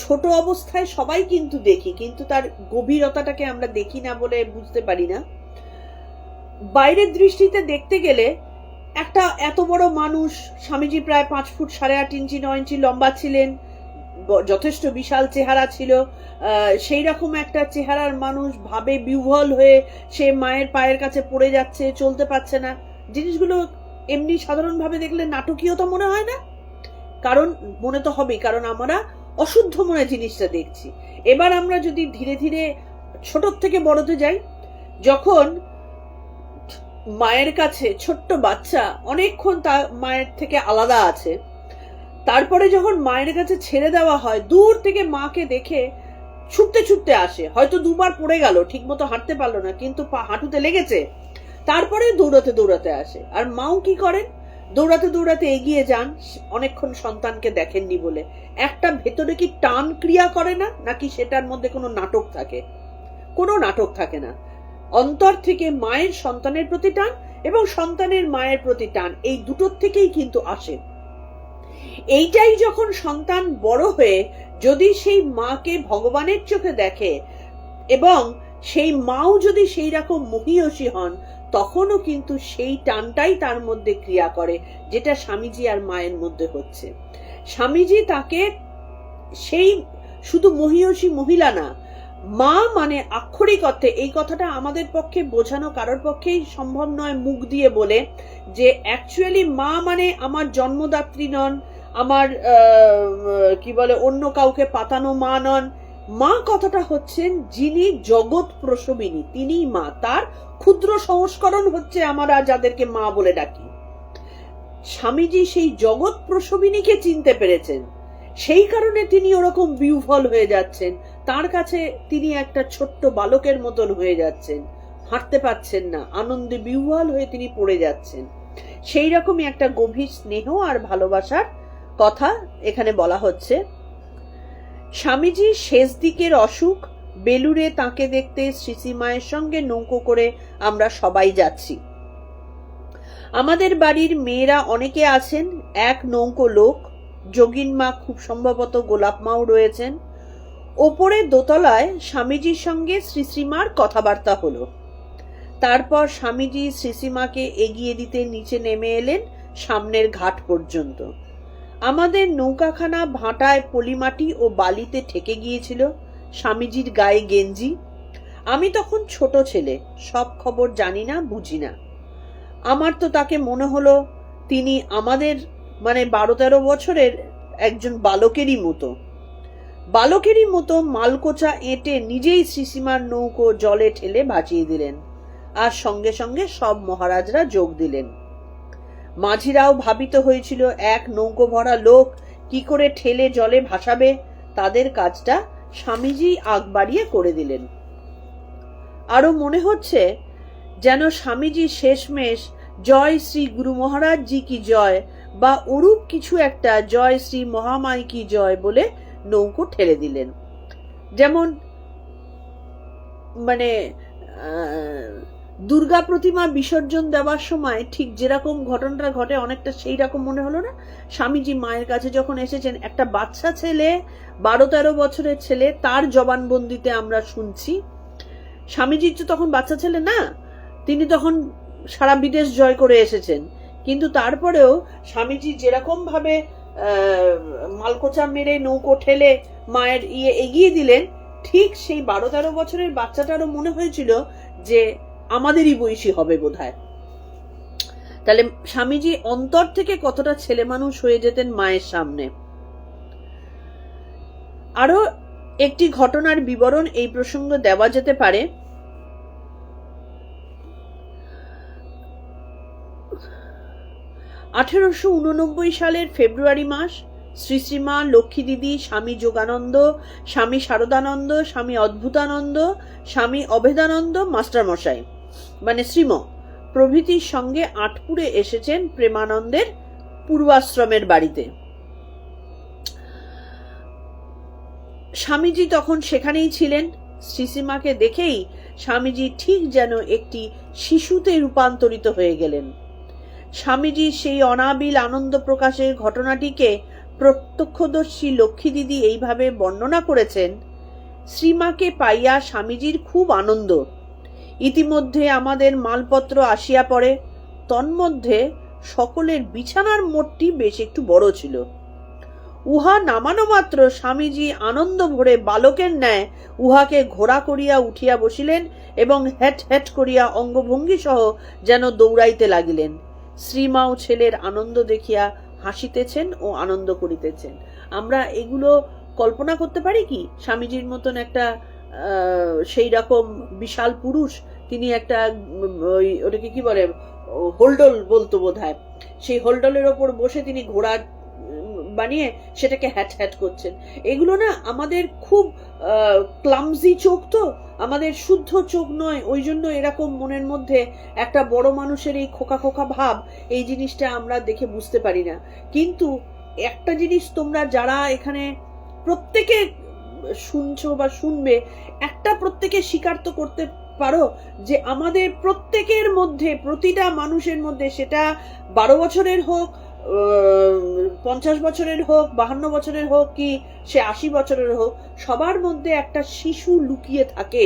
ছোট অবস্থায় সবাই কিন্তু দেখি, কিন্তু তার গভীরতাটাকে আমরা দেখি না বলে বুঝতে পারি না। বাইরের দৃষ্টিতে দেখতে গেলে একটা এত বড় মানুষ, স্বামীজি প্রায় 5 ফুট 8.5 ইঞ্চি 9 ইঞ্চি লম্বা ছিলেন, যথেষ্ট বিশাল চেহারা ছিল, সেই রকম একটা চেহারার মানুষ ভাবে বিহ্বল হয়ে সে মায়ের পায়ের কাছে পড়ে যাচ্ছে, চলতে পারছে না। জিনিসগুলো এমনি সাধারণভাবে দেখলে নাটকীয়তা মনে হয় না? কারণ মনে তো হবেই, কারণ আমরা অশুদ্ধ মনে জিনিসটা দেখছি। এবার আমরা যদি ধীরে ধীরে ছোট থেকে বড়তে যাই, যখন মায়ের কাছে ছোট্ট বাচ্চা অনেকক্ষণ তার মায়ের থেকে আলাদা আছে, তারপরে যখন মায়ের কাছে ছেড়ে দেওয়া হয়, দূর থেকে মাকে দেখে ছুটতে ছুটতে আসে, হয়তো 2 বার পড়ে গেল, ঠিক মতো হাঁটতে পারলো না, কিন্তু হাঁটুতে লেগেছে, তারপরে দৌড়াতে দৌড়াতে আসে। আর মাও কি করেন? দৌড়াতে দৌড়াতে এগিয়ে যান, অনেকক্ষণ সন্তানকে দেখেননি বলে। একটা ভেতরে কি টান ক্রিয়া করে না? নাকি সেটার মধ্যে কোনো নাটক থাকে? কোনো নাটক থাকে না। অন্তর থেকে মায়ের সন্তানের প্রতি টান এবং সন্তানের মায়ের প্রতি টান, এই দুটোর থেকেই কিন্তু আসে। এইটাই যখন সন্তান বড় হয়ে যদি সেই মাকে ভগবানের চোখে দেখে এবং সেই মাও যদি সেই রকম মহীয়সী হন, তখনও কিন্তু সেই টানটাই তার মধ্যে ক্রিয়া করে, যেটা স্বামীজি আর মায়ের মধ্যে হচ্ছে। স্বামীজি তাকে সেই শুধু মহীয়সী মহিলা না, মা মানে আক্ষরিক অর্থে, এই কথাটা আমাদের পক্ষে বোঝানো কারোর পক্ষেই সম্ভব নয় মুখ দিয়ে বলে, যে অ্যাকচুয়ালি মা মানে আমার জন্মদাত্রী নন, আমার কি বলে অন্য কাউকে পাতানো মা নন। মা কথাটা হচ্ছেন যিনি জগৎ প্রসবিনী, তিনিই মা। তার ক্ষুদ্র সংস্করণ হচ্ছে আমরা যাদেরকে মা বলে ডাকি। স্বামীজি সেই জগৎ প্রসবিনীকে চিনতে পেরেছেন, সেই কারণে তিনি ওরকম বিহ্বল হয়ে যাচ্ছেন। তার কাছে তিনি একটা ছোট্ট বালকের মতন হয়ে যাচ্ছেন, হাঁটতে পারছেন না, আনন্দে বিহ্বল হয়ে তিনি পড়ে যাচ্ছেন। সেই রকমই একটা গভীর স্নেহ আর ভালোবাসার কথা এখানে বলা হচ্ছে। স্বামীজির শেষ দিকের অসুখ, বেলুড়ে তাকে দেখতে শ্রীশ্রীমায়ের সঙ্গে নৌকো করে আমরা সবাই যাচ্ছি। আমাদের বাড়ির মেয়েরা অনেকে আছেন, এক নৌকো লোক, যোগিন মা, খুব সম্ভবত গোলাপ মাও রয়েছেন। ওপরে দোতলায় স্বামীজির সঙ্গে শ্রীশ্রীমার কথাবার্তা হলো। তারপর স্বামীজি শ্রীশ্রীমাকে এগিয়ে দিতে নিচে নেমে এলেন সামনের ঘাট পর্যন্ত। আমাদের নৌকাখানা ভাটায় পলিমাটি ও বালিতে ঠেকে গিয়েছিল, স্বামীজির গায়ে গেঞ্জি। আমি তখন ছোট ছেলে, সব খবর জানি না, বুঝি না। আমার তো তাকে মনে হলো তিনি আমাদের মানে 12-13 বছরের একজন বালকেরই মতো মালকোচা এঁটে নিজেই শ্রীশ্রীমার নৌকো জলে ঠেলে ভাসিয়ে দিলেন, আর সঙ্গে সঙ্গে সব মহারাজরা যোগ দিলেন। মাঝিরাও ভাবিত হয়েছিল এক নৌকো ভরা লোক কি করে ঠেলে জলে ভাসাবে, তাদের কাজটা স্বামীজি আগ বাড়িয়ে করে দিলেন। আরো মনে হচ্ছে যেন স্বামীজি শেষমেশ জয় শ্রী গুরু মহারাজ জি কি জয় বা ওরূপ কিছু একটা জয় শ্রী মহামাই কি জয় বলে নৌকো ঠেলে দিলেন। যেমন মানে দুর্গা প্রতিমা বিসর্জন দেওয়ার সময় ঠিক যেরকম ঘটনাটা ঘটে, অনেকটা সেই রকম মনে হলো না? স্বামীজি মায়ের কাছে যখন এসেছেন, একটা বাচ্চা ছেলে, 12-13 বছরের ছেলে, তার জবানবন্দিতে আমরা শুনছি, স্বামীজি তো তখন বাচ্চা ছেলে না, তিনি তখন সারা বিদেশ জয় করে এসেছেন, কিন্তু তারপরেও স্বামীজি যেরকম ভাবে মালকোচা মেরে নৌকো ঠেলে মায়ের এগিয়ে দিলেন, ঠিক সেই 12-13 বছরের বাচ্চাটারও মনে হয়েছিল যে আমাদেরই বয়সী হবে বোধহয়। তাহলে স্বামীজি অন্তর থেকে কতটা ছেলে মানুষ হয়ে যেতেন মায়ের সামনে। আরো একটি ঘটনার বিবরণ এই প্রসঙ্গে দেওয়া যেতে পারে। 1889 সালের ফেব্রুয়ারি মাস, শ্রীশ্রীমা, লক্ষ্মী দিদি, স্বামী যোগানন্দ, স্বামী শারদানন্দ, স্বামী অদ্ভুতানন্দ, স্বামী অভেদানন্দ মাস্টার মশাই মানে শ্রীম প্রভৃতির সঙ্গে আটপুরে এসেছেন প্রেমানন্দের পূর্বাশ্রমের বাড়িতে। স্বামীজি তখন সেখানেই ছিলেন। শ্রীশ্রীমাকে দেখেই স্বামীজি ঠিক যেন একটি শিশুতে রূপান্তরিত হয়ে গেলেন। স্বামীজি সেই অনাবিল আনন্দ প্রকাশের ঘটনাটিকে প্রত্যক্ষদর্শী লক্ষ্মী দিদি এইভাবে বর্ণনা করেছেন। শ্রীমাকে পাইয়া স্বামীজির খুব আনন্দ। ইতিমধ্যে আমাদের মালপত্র আসিয়া পড়ে, তন্মধ্যে সকলের বিছানার মোটটি বেশ একটু বড় ছিল। উহা নামানো মাত্র স্বামীজি আনন্দ ভরে বালকের ন্যায় উহাকে ঘোড়া করিয়া উঠিয়া বসিলেন এবং হেট হেট করিয়া অঙ্গভঙ্গি সহ যেন দৌড়াইতে লাগিলেন। শ্রীমাও ছেলের আনন্দ দেখিয়া হাসিতেছেন ও আনন্দ করিতেছেন। আমরা এগুলো কল্পনা করতে পারি কি? স্বামীজির মতন একটা সেই রকম বিশাল পুরুষ, তিনি একটা ওটাকে কি বলে হোল্ডল বলতো বোধহয়, সেই হোল্ডলের ওপর বসে তিনি ঘোড়া বানিয়ে সেটাকে হ্যাট হ্যাট করছেন। এগুলো না আমাদের খুব ক্লামজি চোখ, তো আমাদের শুদ্ধ চোখ নয়, ওই জন্য এরকম মনের মধ্যে একটা বড় মানুষের এই খোকা খোকা ভাব, এই জিনিসটা আমরা দেখে বুঝতে পারি না। কিন্তু একটা জিনিস তোমরা যারা এখানে প্রত্যেকে শুনছো বা শুনবে, একটা প্রত্যেকে স্বীকার তো করতে পারো যে আমাদের প্রত্যেকের মধ্যে, প্রতিটা মানুষের মধ্যে, সেটা 12 বছরের হোক, 50 বছরের হোক, 52 বছরের হোক, কি সে 80 বছরের হোক, সবার মধ্যে একটা শিশু লুকিয়ে থাকে,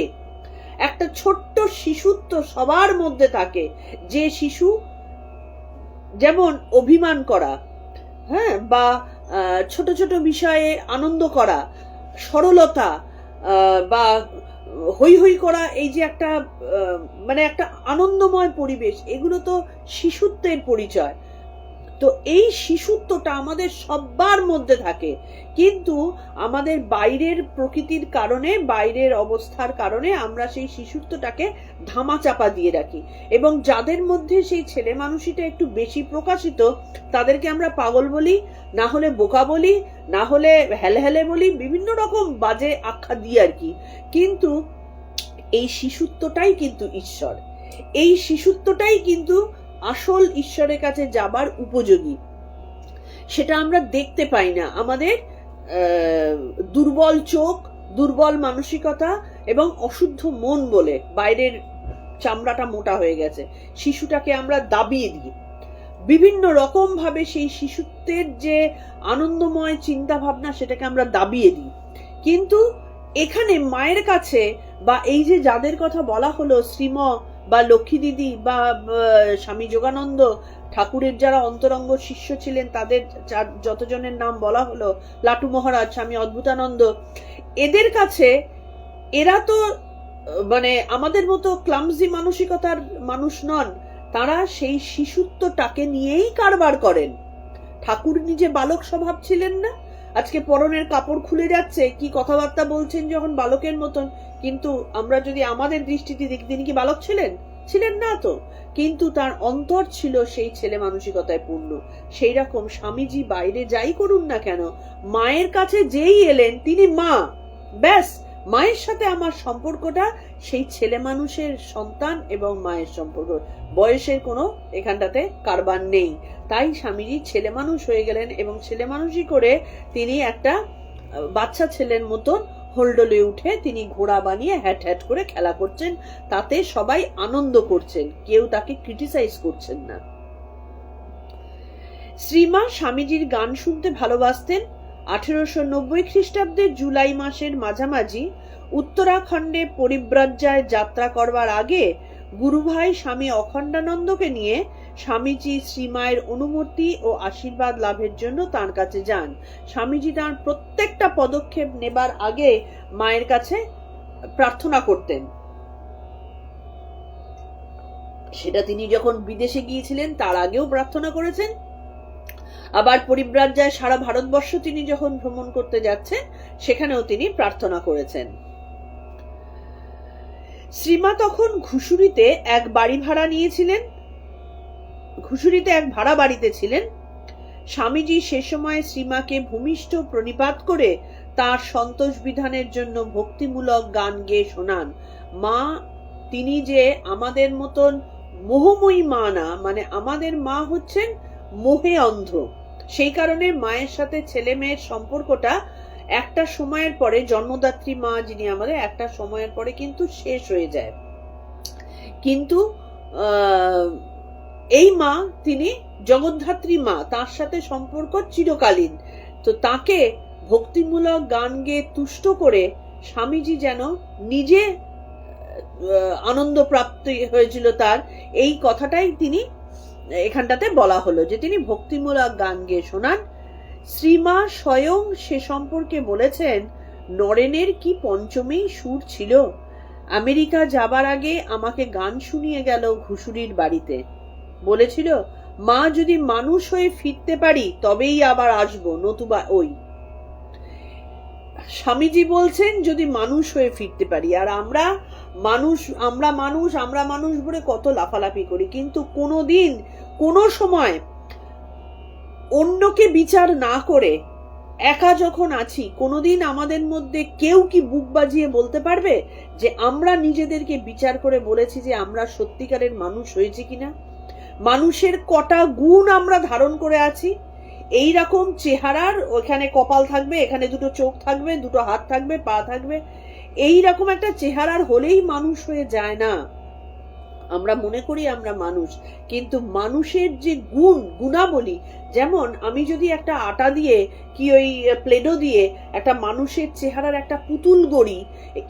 একটা ছোট্ট শিশুত্ব সবার মধ্যে থাকে, যে শিশু যেমন অভিমান করা, হ্যাঁ, বা ছোট ছোট বিষয়ে আনন্দ করা, সরলতা, বা হই হই করা, এই যে একটা মানে একটা আনন্দময় পরিবেশ, এগুলো তো শিশুত্বের পরিচয়। তো এই শিশুত্বটা আমাদের সবার মধ্যে থাকে, কিন্তু আমাদের বাইরের প্রকৃতির কারণে, বাইরের অবস্থার কারণে আমরা সেই শিশুত্বটাকে ধামাচাপা দিয়ে রাখি, এবং যাদের মধ্যে সেই ছেলে মানুষিটা একটু বেশি প্রকাশিত তাদেরকে আমরা পাগল বলি, না হলে বোকা বলি, না হলে হেলে বলি, বিভিন্ন রকম বাজে আখ্যা দিই আর কি। কিন্তু এই শিশুত্বটাই কিন্তু ঈশ্বর, এই শিশুত্বটাই কিন্তু আসল ঈশ্বরের কাছে যাবার উপযোগী। সেটা আমরা দেখতে পাই না, আমাদের দুর্বল চোখ, দুর্বল মানসিকতা এবং অশুদ্ধ মন বলে বাইরের চামড়াটা মোটা হয়ে গেছে, শিশুটাকে আমরা দাবিয়ে দিই বিভিন্ন রকম ভাবে। সেই শিশুত্বের যে আনন্দময় চিন্তা ভাবনা, সেটাকে আমরা দাবিয়ে দিই। কিন্তু এখানে মায়ের কাছে, বা এই যে যাদের কথা বলা হলো, শ্রীম বা লক্ষ্মী দিদি বা স্বামী যোগানন্দ, ঠাকুরের যারা অন্তরঙ্গ শিষ্য ছিলেন তাদের যতজনের নাম বলা হলো, লাটু মহারাজ, স্বামী অদ্ভুতানন্দ, এদের কাছে এরা তো মানে আমাদের মতো ক্লামজি মানসিকতার মানুষ নন, তারা সেই শিশুত্বটাকে নিয়েই কারবার করেন। ঠাকুর নিজে বালক স্বভাব ছিলেন না, আজকে পরনের কাপড় খুলে যাচ্ছে, কি কথাবার্তা বলছেন যখন বালকের মতন, কিন্তু আমরা যদি আমাদের দৃষ্টিতে দেখি, তিনি কি বালক ছিলেন? ছিলেন না তো, কিন্তু তার অন্তর ছিল সেই ছেলে মানসিকতায় পূর্ণ। সেই রকম স্বামীজি বাইরে যাই করুন না কেন, মায়ের কাছে যেই এলেন তিনি মা, ব্যাস, মায়ের সাথে আমার সম্পর্কটা সেই ছেলে মানুষের সন্তান এবং মায়ের সম্পর্ক, বয়সের কোনো এখানটাতে কারবার নেই। তাই স্বামীজি ছেলে মানুষ হয়ে গেলেন, এবং ছেলে মানুষই করে তিনি একটা বাচ্চা ছেলের মতন হোল্ডলে উঠে তিনি ঘোড়া বানিয়ে হ্যাট হ্যাট করে খেলা করছেন, তাতে সবাই আনন্দ করছেন, কেউ তাকে ক্রিটিসাইজ করছেন না। শ্রীমা স্বামীজির গান শুনতে ভালোবাসতেন। 1890 খ্রিস্টাব্দের জুলাই মাসের মাঝামাঝি উত্তরাখণ্ডে পরিব্রাজ্যায় যাত্রা করবার আগে গুরুভাই স্বামী অখণ্ডানন্দকে নিয়ে স্বামীজি শ্রীমায়ের অনুমতি ও আশীর্বাদ লাভের জন্য তার কাছে যান। স্বামীজি তার প্রত্যেকটা পদক্ষেপ নেবার আগে মায়ের কাছে প্রার্থনা করতেন। সেটা তিনি যখন বিদেশে গিয়েছিলেন তার আগেও প্রার্থনা করেছেন, আবার পরিব্রাজ্যায় সারা ভারতবর্ষ তিনি যখন ভ্রমণ করতে যাচ্ছেন সেখানেও তিনি প্রার্থনা করেছেন। শ্রীমা তখন ঘুষুরিতে এক বাড়ি ভাড়া নিয়েছিলেন, ঘুষুরিতে এক ভাড়া বাড়িতে ছিলেন। স্বামীজি সে সময় শ্রীমাকে ভূমিষ্ঠ প্রণিপাত করে তার সন্তোষ বিধানের জন্য ভক্তিমূলক গান গেয়ে শোনান। মা তিনি যে আমাদের মতন মোহময়ী মা না, মানে আমাদের মা হচ্ছেন মোহে অন্ধ, সেই কারণে মায়ের সাথে ছেলে মেয়ের সম্পর্কটা একটা সময়ের পরে, জন্মদাত্রী মা যিনি আমাদের, একটা সময়ের পরে কিন্তু শেষ হয়ে যায়। কিন্তু এই মা তিনি জগদ্ধাত্রী মা, তার সাথে সম্পর্ক চিরকালীন। তো তাকে ভক্তিমূলক গান গেয়ে তুষ্ট করে স্বামীজি যেন নিজে আনন্দ প্রাপ্তি হয়েছিল তার, এই কথাটাই তিনি এখানটাতে বলা হলো, যে তিনি ভক্তিমূলক গান গেয়ে শোনান। শ্রীমা স্বয়ং সে সম্পর্কে বলেছেন, নরেনের কি পঞ্চমেই সুর ছিল। আমেরিকা যাবার আগে আমাকে গান শুনিয়ে গেল ঘুষুরির বাড়িতে, বলেছিল মা যদি মানুষ হয়ে ফিরতে পারি তবেই আবার আসবো, নতুবা ওই। স্বামীজি বলছেন যদি মানুষ হয়ে ফিরতে পারি, আর আমরা মানুষ বলে কত লাফালাফি করি, কিন্তু কোনোদিন কোনো সময় অন্যকে বিচার না করে একা যখন আছি, কোনোদিন আমাদের মধ্যে কেউ কি বুক বাজিয়ে বলতে পারবে যে আমরা নিজেদেরকে বিচার করে বলেছি যে আমরা সত্যিকারের মানুষ হয়েছি কিনা, মানুষের কটা গুণ আমরা ধারণ করে আছি। এই রকম চেহারার, ওখানে কপাল থাকবে, এখানে দুটো চোখ থাকবে, দুটো হাত থাকবে, পা থাকবে, এই রকম একটা চেহারার হলেই মানুষ হয়ে যায় না। আমরা মনে করি আমরা মানুষ, কিন্তু মানুষের যে গুণাবলী, যেমন আমি যদি একটা আটা দিয়ে কি ওই প্লেডো দিয়ে একটা মানুষের চেহারার একটা পুতুল গড়ি,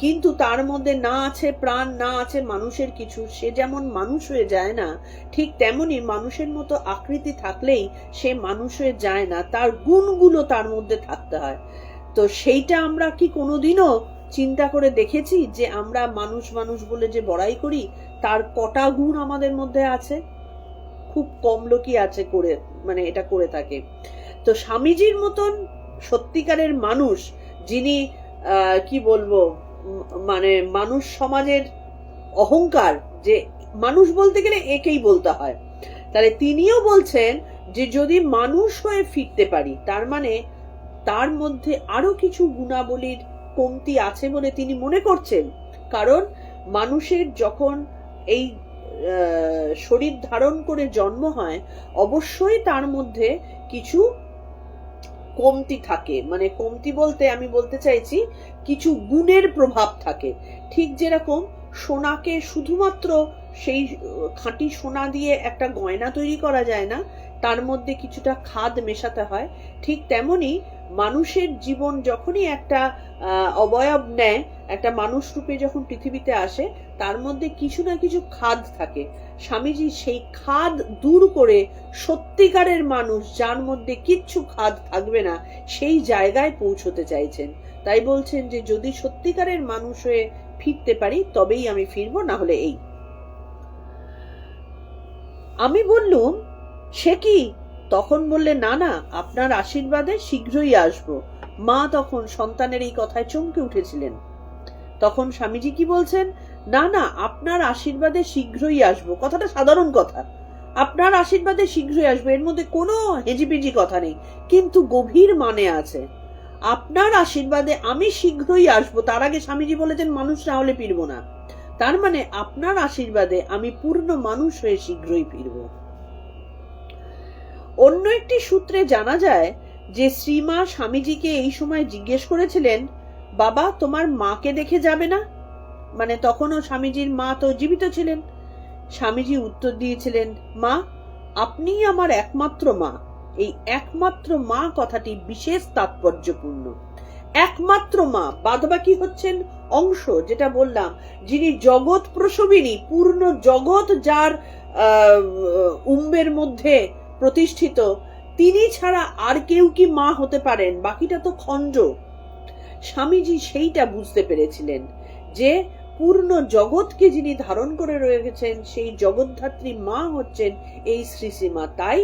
কিন্তু তার মধ্যে না আছে প্রাণ, না আছে মানুষের কিছু, সে যেমন মানুষ হয়ে যায় না, ঠিক তেমনি মানুষের মতো আকৃতি থাকলেই সে মানুষ হয়ে যায় না, তার গুণগুলো তার মধ্যে থাকতে হয়। তো সেইটা আমরা কি কোনোদিনও চিন্তা করে দেখেছি যে আমরা মানুষ মানুষ বলে যে বড়াই করি, তার কটা গুণ আমাদের মধ্যে আছে? খুব কম লোকই আছে করে, মানে এটা করে থাকে। তো স্বামীজির মতন সত্যিকারের মানুষ, যিনি কি বলবো, মানে মানুষ সমাজের অহংকার, যে মানুষ বলতে গেলে একেই বলতে হয়, তাহলে তিনিও বলছেন যে যদি মানুষ হয়ে ফিরতে পারি, তার মানে তার মধ্যে আরো কিছু গুণাবলীর কমতি আছে বলে তিনি মনে করছেন। কারণ মানুষের যখন এই শরীর ধারণ করে জন্ম হয়, অবশ্যই তার মধ্যে কিছু কমতি থাকে, মানে কমতি বলতে আমি বলতে চাইছি কিছু গুণের প্রভাব থাকে। ঠিক যেরকম সোনাকে শুধুমাত্র সেই খাঁটি সোনা দিয়ে একটা গয়না তৈরি করা যায় না, তার মধ্যে কিছুটা খাদ মেশাতে হয়, ঠিক তেমনি মানুষের জীবন যখনই একটা অবয়ব নেয়, একটা মানুষ রূপে যখন পৃথিবীতে আসে, তার মধ্যে কিছু না কিছু খাদ থাকে। স্বামীজি সেই খাদ দূর করে সত্যিকারের মানুষ, যার মধ্যে কিচ্ছু খাদ থাকবে না, সেই জায়গায় পৌঁছতে চাইছেন। তাই বলছেন যে যদি সত্যিকারের মানুষ হয়ে ফিরতে পারি তবেই আমি ফিরবো, না হলে এই। আমি বললুম সে কি? তখন বললে না না, আপনার আশীর্বাদে শীঘ্রই আসবো। মা তখন সন্তানের এই কথায় চমকে উঠেছিলেন। তখন স্বামীজি কি বলছেন, না না, আপনার আশীর্বাদে শীঘ্রই আসবো। কথাটা সাধারণ কথা, আপনার আশীর্বাদে শীঘ্রই আসবো, এর মধ্যে কোনো হেজিপিজি কথা নেই, কিন্তু গভীর মানে আছে। আপনার আশীর্বাদে আমি শীঘ্রই আসবো, তার আগে স্বামীজি বলেছেন মানুষ না হলে ফিরবো না, তার মানে আপনার আশীর্বাদে আমি পূর্ণ মানুষ হয়ে শীঘ্রই ফিরবো। অন্য একটি সূত্রে জানা যায় যে শ্রীমা স্বামীজিকে এই সময় জিজ্ঞেস করেছিলেন, বাবা তোমার মাকে দেখে যাবে না? মানে তখনও স্বামীজির মা তো জীবিত ছিলেন। স্বামীজি উত্তর দিয়েছিলেন, মা আপনিই আমার একমাত্র মা। এই একমাত্র মা কথাটি বিশেষ তাৎপর্যপূর্ণ। একমাত্র মা, বাদবাকি হচ্ছেন অংশ, যেটা বললাম, যিনি জগৎ প্রসবিনী, পূর্ণ জগৎ যার উম্বের মধ্যে প্রতিষ্ঠিত, তিনি ছাড়া আর কেউ কি মা হতে পারেন? বাকিটা তো খণ্ড। স্বামীজি সেইটা বুঝতে পেরেছিলেন যে পূর্ণ জগৎকে যিনি ধারণ করে রয়েছেন, সেই জগৎধাত্রী মা হচ্ছেন এই শ্রী শ্রীমা। তাই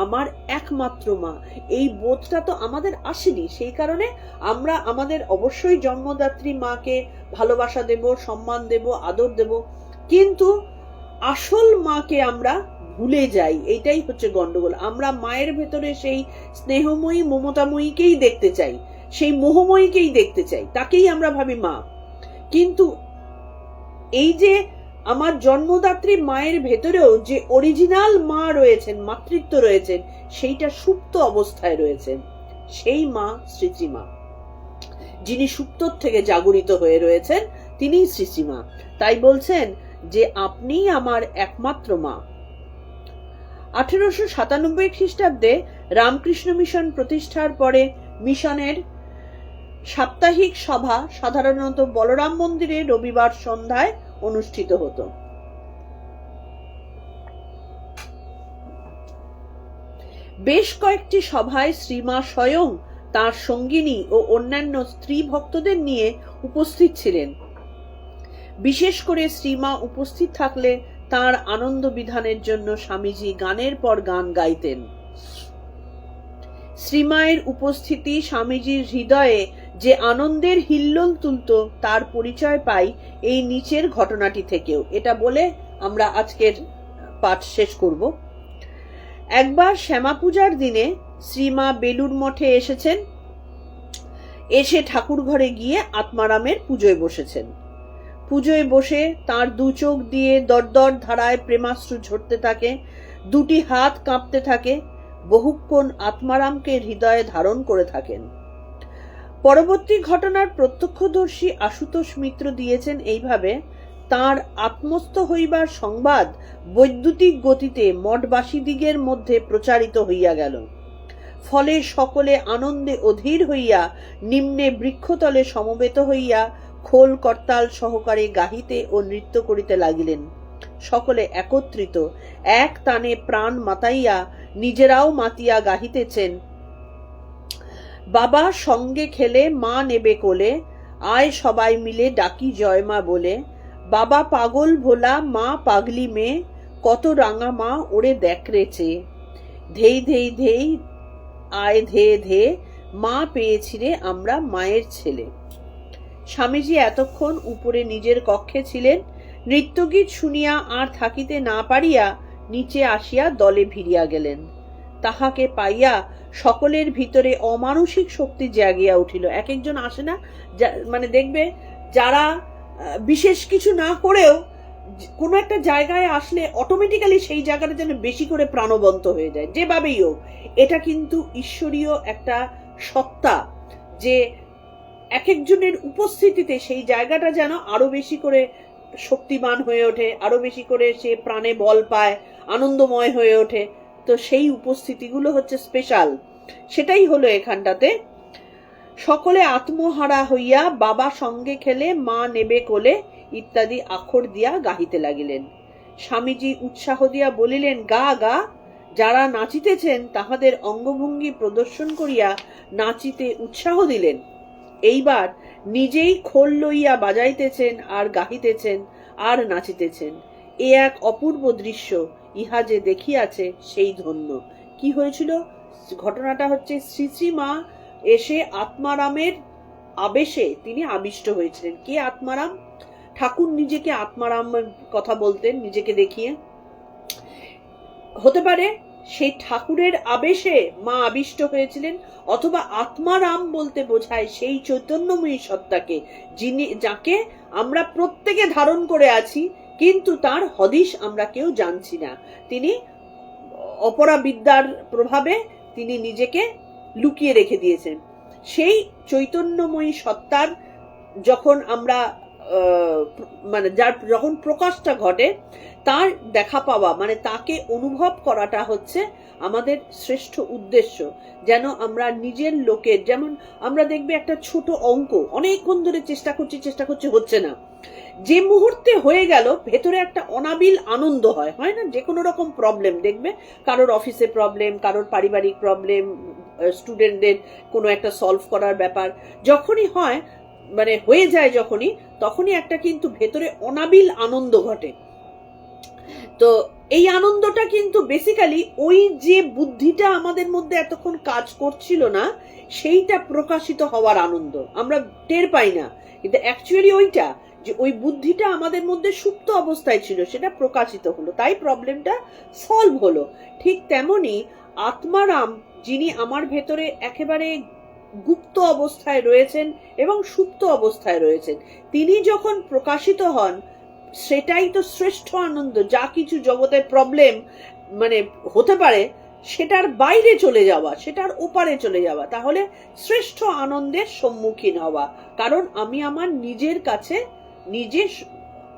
আমার একমাত্র মা, এই বোধটা তো আমাদের আসেনি, সেই কারণে আমরা আমাদের অবশ্যই জন্মদাত্রী মাকে ভালোবাসা দেব, সম্মান দেব, আদর দেব, কিন্তু আসল মাকে আমরা ভুলে যাই। এইটাই হচ্ছে গন্ডগোল। আমরা মায়ের ভেতরে সেই স্নেহময়ী মমতাময়ীকেই দেখতে চাই, সেই মোহময়ীকেই দেখতে চাই, তাকেই আমরা ভাবি মা। কিন্তু এই যে আমার জন্মদাত্রী মায়ের ভেতরেও যে অরিজিনাল মা রয়েছেন, মাতৃত্ব রয়েছেন, সেইটা সুপ্ত অবস্থায় রয়েছেন, সেই মা শ্রীশ্রীমা, যিনি সুপ্তর থেকে জাগরিত হয়ে রয়েছেন, তিনিই শ্রীশ্রীমা। তাই বলছেন যে আপনি আমার একমাত্র মা। 1897 খ্রিস্টাব্দে রামকৃষ্ণ মিশন প্রতিষ্ঠার পরে মিশনের সাপ্তাহিক সভা সাধারণত বলরাম মন্দিরে রবিবার সন্ধ্যায় অনুষ্ঠিত হতো। বেশ কয়েকটি সভায় শ্রীমা স্বয়ং তার সঙ্গিনী ও অন্যান্য স্ত্রী ভক্তদের নিয়ে উপস্থিত ছিলেন। বিশেষ করে শ্রীমা উপস্থিত থাকলে তার আনন্দ বিধানের জন্য স্বামীজি গানের পর গান গাইতেন। শ্রীমায়ের উপস্থিতি স্বামীজির হৃদয়ে যে আনন্দের হিল্লোল তুলত, তার পরিচয় পাই এই নিচের ঘটনাটি থেকেও। এটা বলে আমরা আজকের পাঠ শেষ করব। একবার শ্যামা পূজার দিনে শ্রীমা বেলুর মঠে এসেছেন। এসে ঠাকুর ঘরে গিয়ে আত্মারামের পুজোয় বসেছেন। পুজোয় বসে তার দু চোখ দিয়ে দরদর ধারায় প্রেমাশ্রু ঝরতে থাকে, দুটি হাত কাঁপতে থাকে, বহুক্ষণ আত্মারামকে হৃদয়ে ধারণ করে থাকেন। পরবর্তী ঘটনার প্রত্যক্ষদর্শী আশুতোষ মিত্র দিয়েছেন এইভাবে, তাঁর আত্মস্থ হইবার সংবাদ বৈদ্যুতিক গতিতে মঠবাসীদিগের মধ্যে প্রচারিত হইয়া গেল। ফলে সকলে আনন্দে অধীর হইয়া নিম্নে বৃক্ষতলে সমবেত হইয়া খোল করতাল সহকারে গাহিতে ও নৃত্য করিতে লাগিলেন। সকলে একত্রিত এক টানে প্রাণ মাতাইয়া নিজেরাও মাতিয়া গাহিতেছেন, বাবা সঙ্গে খেলে মা নেবে কোলে, আয় সবাই মিলে ডাকি জয় মা বলে, বাবা পাগল ভোলা মা পাগলি মেয়ে, কত রাঙা মা ওরে দেখ রেছে, ধেই ধেই ধেই আয় ধে ধে, মা পেয়েছি রে আমরা মায়ের ছেলে। স্বামীজি এতক্ষণ উপরে নিজের কক্ষে ছিলেন। নৃত্যগীত শুনিয়া আর থাকিতে না পারিয়া নিচে আসিয়া দলে ভিড়িয়া গেলেন। তাহাকে পাইয়া সকলের ভিতরে অমানসিক শক্তি জাগিয়া উঠিল। এক একজন আসে না, মানে দেখবে যারা বিশেষ কিছু না করেও কোনো একটা জায়গায় আসলে অটোমেটিক্যালি সেই জায়গাটা যেন বেশি করে প্রাণবন্ত হয়ে যায়, যেভাবেই হোক। এটা কিন্তু ঈশ্বরীয় একটা সত্তা, যে এক একজনের উপস্থিতিতে সেই জায়গাটা যেন আরো বেশি করে শক্তিমান হয়ে ওঠে, আরো বেশি করে সে প্রাণে বল পায়, আনন্দময় হয়ে ওঠে। তো সেই উপস্থিতিগুলো হচ্ছে স্পেশাল। সেটাই হলো এখানটাতে। সকলে আত্মহারা হইয়া বাবা সঙ্গে খেলে মা নেবে কোলে ইত্যাদি আখর দিয়া গাহিতে লাগিলেন। স্বামীজি উৎসাহ দিয়া বলিলেন, গা গা। যারা নাচিতেছেন তাহাদের অঙ্গভঙ্গি প্রদর্শন করিয়া নাচিতে উৎসাহ দিলেন। এইবার নিজেই খোল লইয়া বাজাইতেছেন আর গাহিতেছেন আর নাচিতেছেন। এ এক অপূর্ব দৃশ্য, ইহা যে দেখিয়াছে সেই ধন্য। কি হয়েছিল ঘটনাটা হচ্ছে, শ্রী শ্রী মা এসে আত্মারামের আবেশে তিনি আবিষ্ট হয়েছিলেন। কে আত্মারাম? ঠাকুর নিজেকে আত্মারামের কথা বলতেন নিজেকে দেখিয়ে। হতে পারে সেই ঠাকুরের আবেশে মা আবিষ্ট হয়েছিলেন, অথবা আত্মারাম বলতে বোঝায় সেই চৈতন্যময়ী সত্তাকে, যিনি, যাকে আমরা প্রত্যেকে ধারণ করে আছি, কিন্তু তার হদিশ আমরা কেউ জানছি না। তিনি অপরাবিদ্যার প্রভাবে তিনি নিজেকে লুকিয়ে রেখে দিয়েছেন। সেই চৈতন্যময়ী সত্তার যখন আমরা মানে যার যখন প্রকাশটা ঘটে, তার দেখা পাওয়া মানে তাকে অনুভব করাটা হচ্ছে আমাদের শ্রেষ্ঠ উদ্দেশ্য। যেন আমরা নিজের লোকের, যেমন আমরা দেখবে একটা ছোট অঙ্ক অনেকক্ষণ ধরে চেষ্টা করছি হচ্ছে না, যে মুহূর্তে হয়ে গেল ভেতরে একটা অনাবিল আনন্দ হয়, হয় না? যে কোনো রকম প্রবলেম দেখবে, কারোর অফিসে প্রবলেম, কারোর পারিবারিক প্রবলেম, স্টুডেন্টদের কোনো একটা সলভ করার ব্যাপার যখনই হয়, মানে হয়ে যায় যখনই, তখনই একটা কিন্তু ভেতরে অনাবিল আনন্দ ঘটে। তো এই আনন্দটা কিন্তু বেসিক্যালি ওই যে বুদ্ধিটা আমাদের মধ্যে এতক্ষণ কাজ করছিল না, সেইটা প্রকাশিত হওয়ার আনন্দ আমরা টের পাই না, কিন্তু অ্যাকচুয়ালি ওইটা যে ওই বুদ্ধিটা আমাদের মধ্যে সুপ্ত অবস্থায় ছিল, সেটা প্রকাশিত হলো, তাই প্রবলেমটা সলভ হলো। ঠিক তেমনি আত্মারাম, যিনি আমার ভেতরে একেবারে গুপ্ত অবস্থায় রয়েছেন এবং সুপ্ত অবস্থায় রয়েছেন, তিনি যখন প্রকাশিত হন, সেটাই তো শ্রেষ্ঠ আনন্দ। যা কিছু জগতের প্রবলেম মানে হতে পারে, সেটার বাইরে চলে যাওয়া, সেটার ওপারে চলে যাওয়া, তাহলে শ্রেষ্ঠ আনন্দের সম্মুখীন হওয়া। কারণ আমি আমার নিজের কাছে নিজে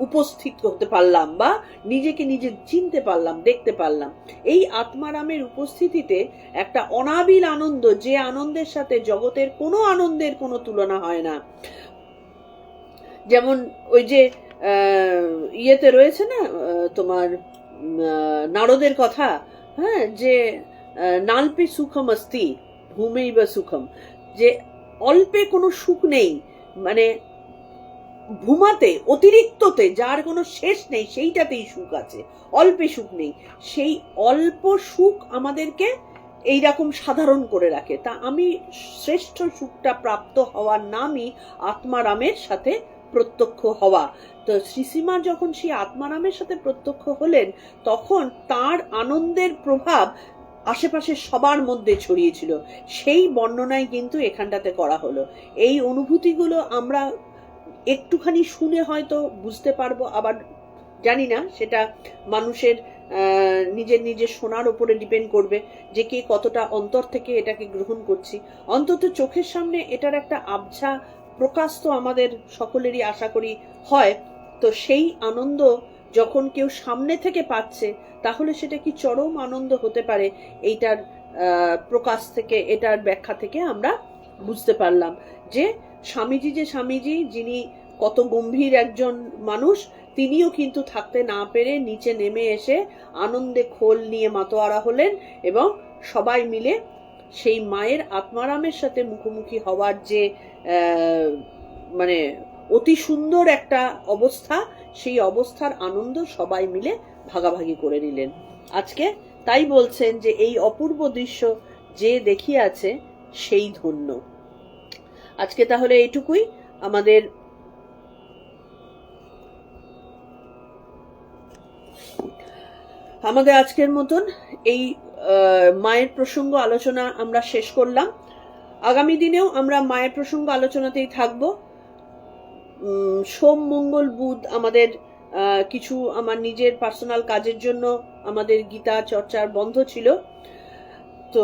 উপস্থিত হতে পারলাম, বা নিজেকে নিজে চিনতে পারলাম, দেখতে পারলাম। এই আত্মারামের উপস্থিতিতে একটা অনাবিল আনন্দ, যে আনন্দের সাথে জগতের কোনো আনন্দের কোনো তুলনা হয় না। যেমন ওই যে ইয়েতে রয়েছে না তোমার নারদের কথা, হ্যাঁ, যে নাল্পে সুখম অস্তি ভূমেই বা সুখম, যে অল্পে কোনো সুখ নেই, মানে ভূমাতে অতিরিক্ততে যার কোনো শেষ নেই, সেইটাতেই সুখ আছে, অল্পে সুখ নেই। সেই অল্প সুখ আমাদেরকে এইরকম সাধারণ করে রাখে। তা আমি শ্রেষ্ঠ সুখটা প্রাপ্ত হওয়ার নামই আত্মারামের সাথে প্রত্যক্ষ হওয়া। তো শ্রীশ্রীমা যখন সেই আত্মারামের সাথে প্রত্যক্ষ হলেন, তখন তার আনন্দের প্রভাব আশেপাশে সবার মধ্যে ছড়িয়েছিল। সেই বর্ণনাই কিন্তু এখানটাতে করা হলো। এই অনুভূতিগুলো আমরা একটুখানি শুনে হয়তো বুঝতে পারবো, আবার জানি না, সেটা মানুষের নিজের নিজের শোনার উপরে ডিপেন্ড করবে যে কে কতটা অন্তর থেকে এটাকে গ্রহণ করছি। অন্তত চোখের সামনে এটার একটা আবছা প্রকাশ তো আমাদের সকলেরই আশা করি হয়। তো সেই আনন্দ যখন কেউ সামনে থেকে পাচ্ছে, তাহলে সেটা কি চরম আনন্দ হতে পারে, এইটার প্রকাশ থেকে, এটার ব্যাখ্যা থেকে আমরা বুঝতে পারলাম যে স্বামীজি যিনি কত গম্ভীর একজন মানুষ, তিনিও কিন্তু থাকতে না পেরে নিচে নেমে এসে আনন্দে খোল নিয়ে মাতোয়ারা হলেন এবং সবাই মিলে সেই মায়ের আত্মারামের সাথে মুখোমুখি হওয়ার যে মানে অতি সুন্দর একটা অবস্থা, সেই অবস্থার আনন্দ সবাই মিলে ভাগাভাগি করে নিলেন। আজকে তাই বলছেন যে এই অপূর্ব দৃশ্য যে দেখিয়াছে সেই ধন্য। আজকে তাহলে এইটুকুই আমাদের আজকের মতন এই মায়ের প্রসঙ্গ আলোচনা আমরা শেষ করলাম। আগামী দিনেও আমরা মায়ের প্রসঙ্গ আলোচনাতেই থাকবো। সোম মঙ্গল বুধ আমাদের কিছু আমার নিজের পার্সোনাল কাজের জন্য আমাদের গীতা চর্চার বন্ধ ছিল। তো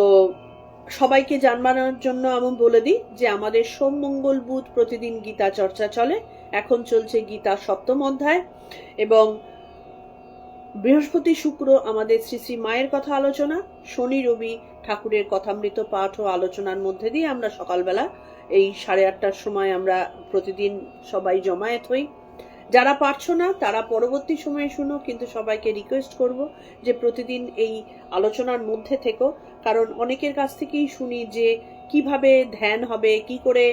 সবাইকে জানানোর জন্য আমি বলে দিই যে আমাদের সোম মঙ্গল বুধ প্রতিদিন গীতা চর্চা চলে। এখন চলছে গীতা সপ্তম অধ্যায়, এবং বৃহস্পতি শুক্র আমাদের শ্রী শ্রী মায়ের কথা আলোচনা, শনি রবি ঠাকুরের কথামৃত পাঠ ও আলোচনার মধ্যে দিয়ে আমরা সকালবেলা এই 8:30টার সময় আমরা প্রতিদিন সবাই জমায়েত হই। যারা পারছো না তারা পরবর্তী সময়ে শুনো, কিন্তু সবাইকে রিকোয়েস্ট করব যে প্রতিদিন এই আলোচনার মধ্যে থেকো, কারণ অনেকের কাছ থেকেই শুনি যে কিভাবে ধ্যান হবে, কি করে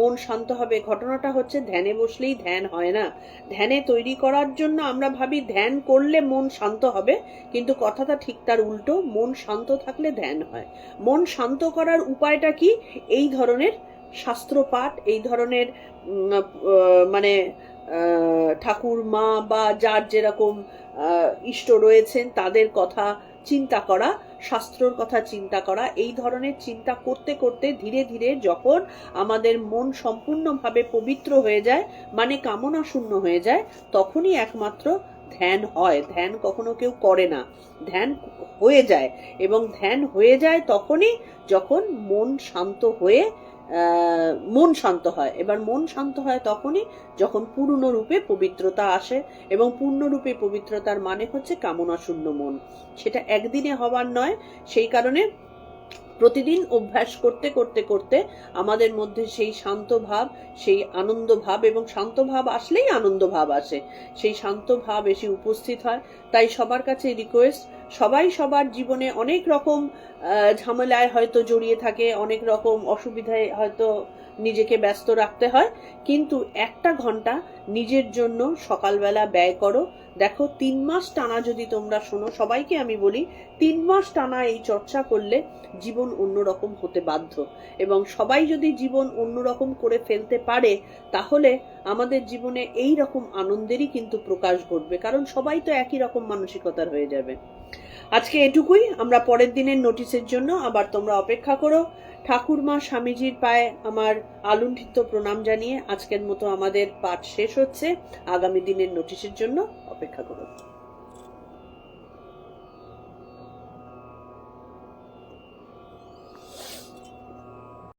মন শান্ত হবে। ঘটনাটা হচ্ছে ধ্যানে বসলেই ধ্যান হয় না। ধ্যানে তৈরি করার জন্য আমরা ভাবি ধ্যান করলে মন শান্ত হবে, কিন্তু কথাটা ঠিক তার উল্টো। মন শান্ত থাকলে ধ্যান হয়। মন শান্ত করার উপায়টা কি? এই ধরনের শাস্ত্র পাঠ, এই ধরনের মানে ঠাকুর মা বা যার যেরকম ইষ্ট রয়েছেন তাদের কথা চিন্তা করা, শাস্ত্রর কথা চিন্তা করা, এই ধরনের চিন্তা করতে করতে ধীরে ধীরে যখন আমাদের মন সম্পূর্ণভাবে পবিত্র হয়ে যায়, মানে কামনা শূন্য হয়ে যায়, তখনই একমাত্র ধ্যান হয়। ধ্যান কখনো কেউ করে না, ধ্যান হয়ে যায়। এবং ধ্যান হয়ে যায় তখনই যখন মন শান্ত হয়ে মন শান্ত হয়। এবার মন শান্ত হয় তখনই যখন পূর্ণরূপে পবিত্রতা আসে, এবং পূর্ণরূপে পবিত্রতার মানে হচ্ছে কামনা শূন্য মন। সেটা একদিনে হবার নয়। সেই কারণে প্রতিদিন অভ্যাস করতে করতে করতে আমাদের মধ্যে সেই শান্ত ভাব, সেই আনন্দ ভাব, এবং শান্ত ভাব আসলেই আনন্দ ভাব আসে, সেই শান্ত ভাব এসে উপস্থিত হয়। তাই সবার কাছে রিকোয়েস্ট, সবাই সবার জীবনে অনেক রকম ঝামেলায় হয়তো জড়িয়ে থাকে, অনেক রকম অসুবিধায় হয়তো নিজেকে ব্যস্ত রাখতে হয়, কিন্তু 1 ঘন্টা নিজের জন্য সকালবেলা ব্যয় করো। দেখো 3 মাস টানা যদি তোমরা শোনো, সবাইকে আমি বলি 3 মাস টানা এই চর্চা করলে জীবন অন্যরকম হতে বাধ্য। এবং সবাই যদি জীবন অন্যরকম করে ফেলতে পারে, তাহলে আমাদের জীবনে এই রকম আনন্দেরই কিন্তু প্রকাশ ঘটবে, কারণ সবাই তো একই রকম মানসিকতার হয়ে যাবে। আজকে এটুকুই। আমরা পরের দিনের নোটিশের জন্য আবার তোমরা অপেক্ষা করো। ঠাকুরমা স্বামীজির পায়ে আমার আলুণ্ঠিত প্রণাম জানিয়ে আজকের মতো আমাদের পাঠ শেষ হচ্ছে। আগামী দিনের নোটিশের জন্য অপেক্ষা করো।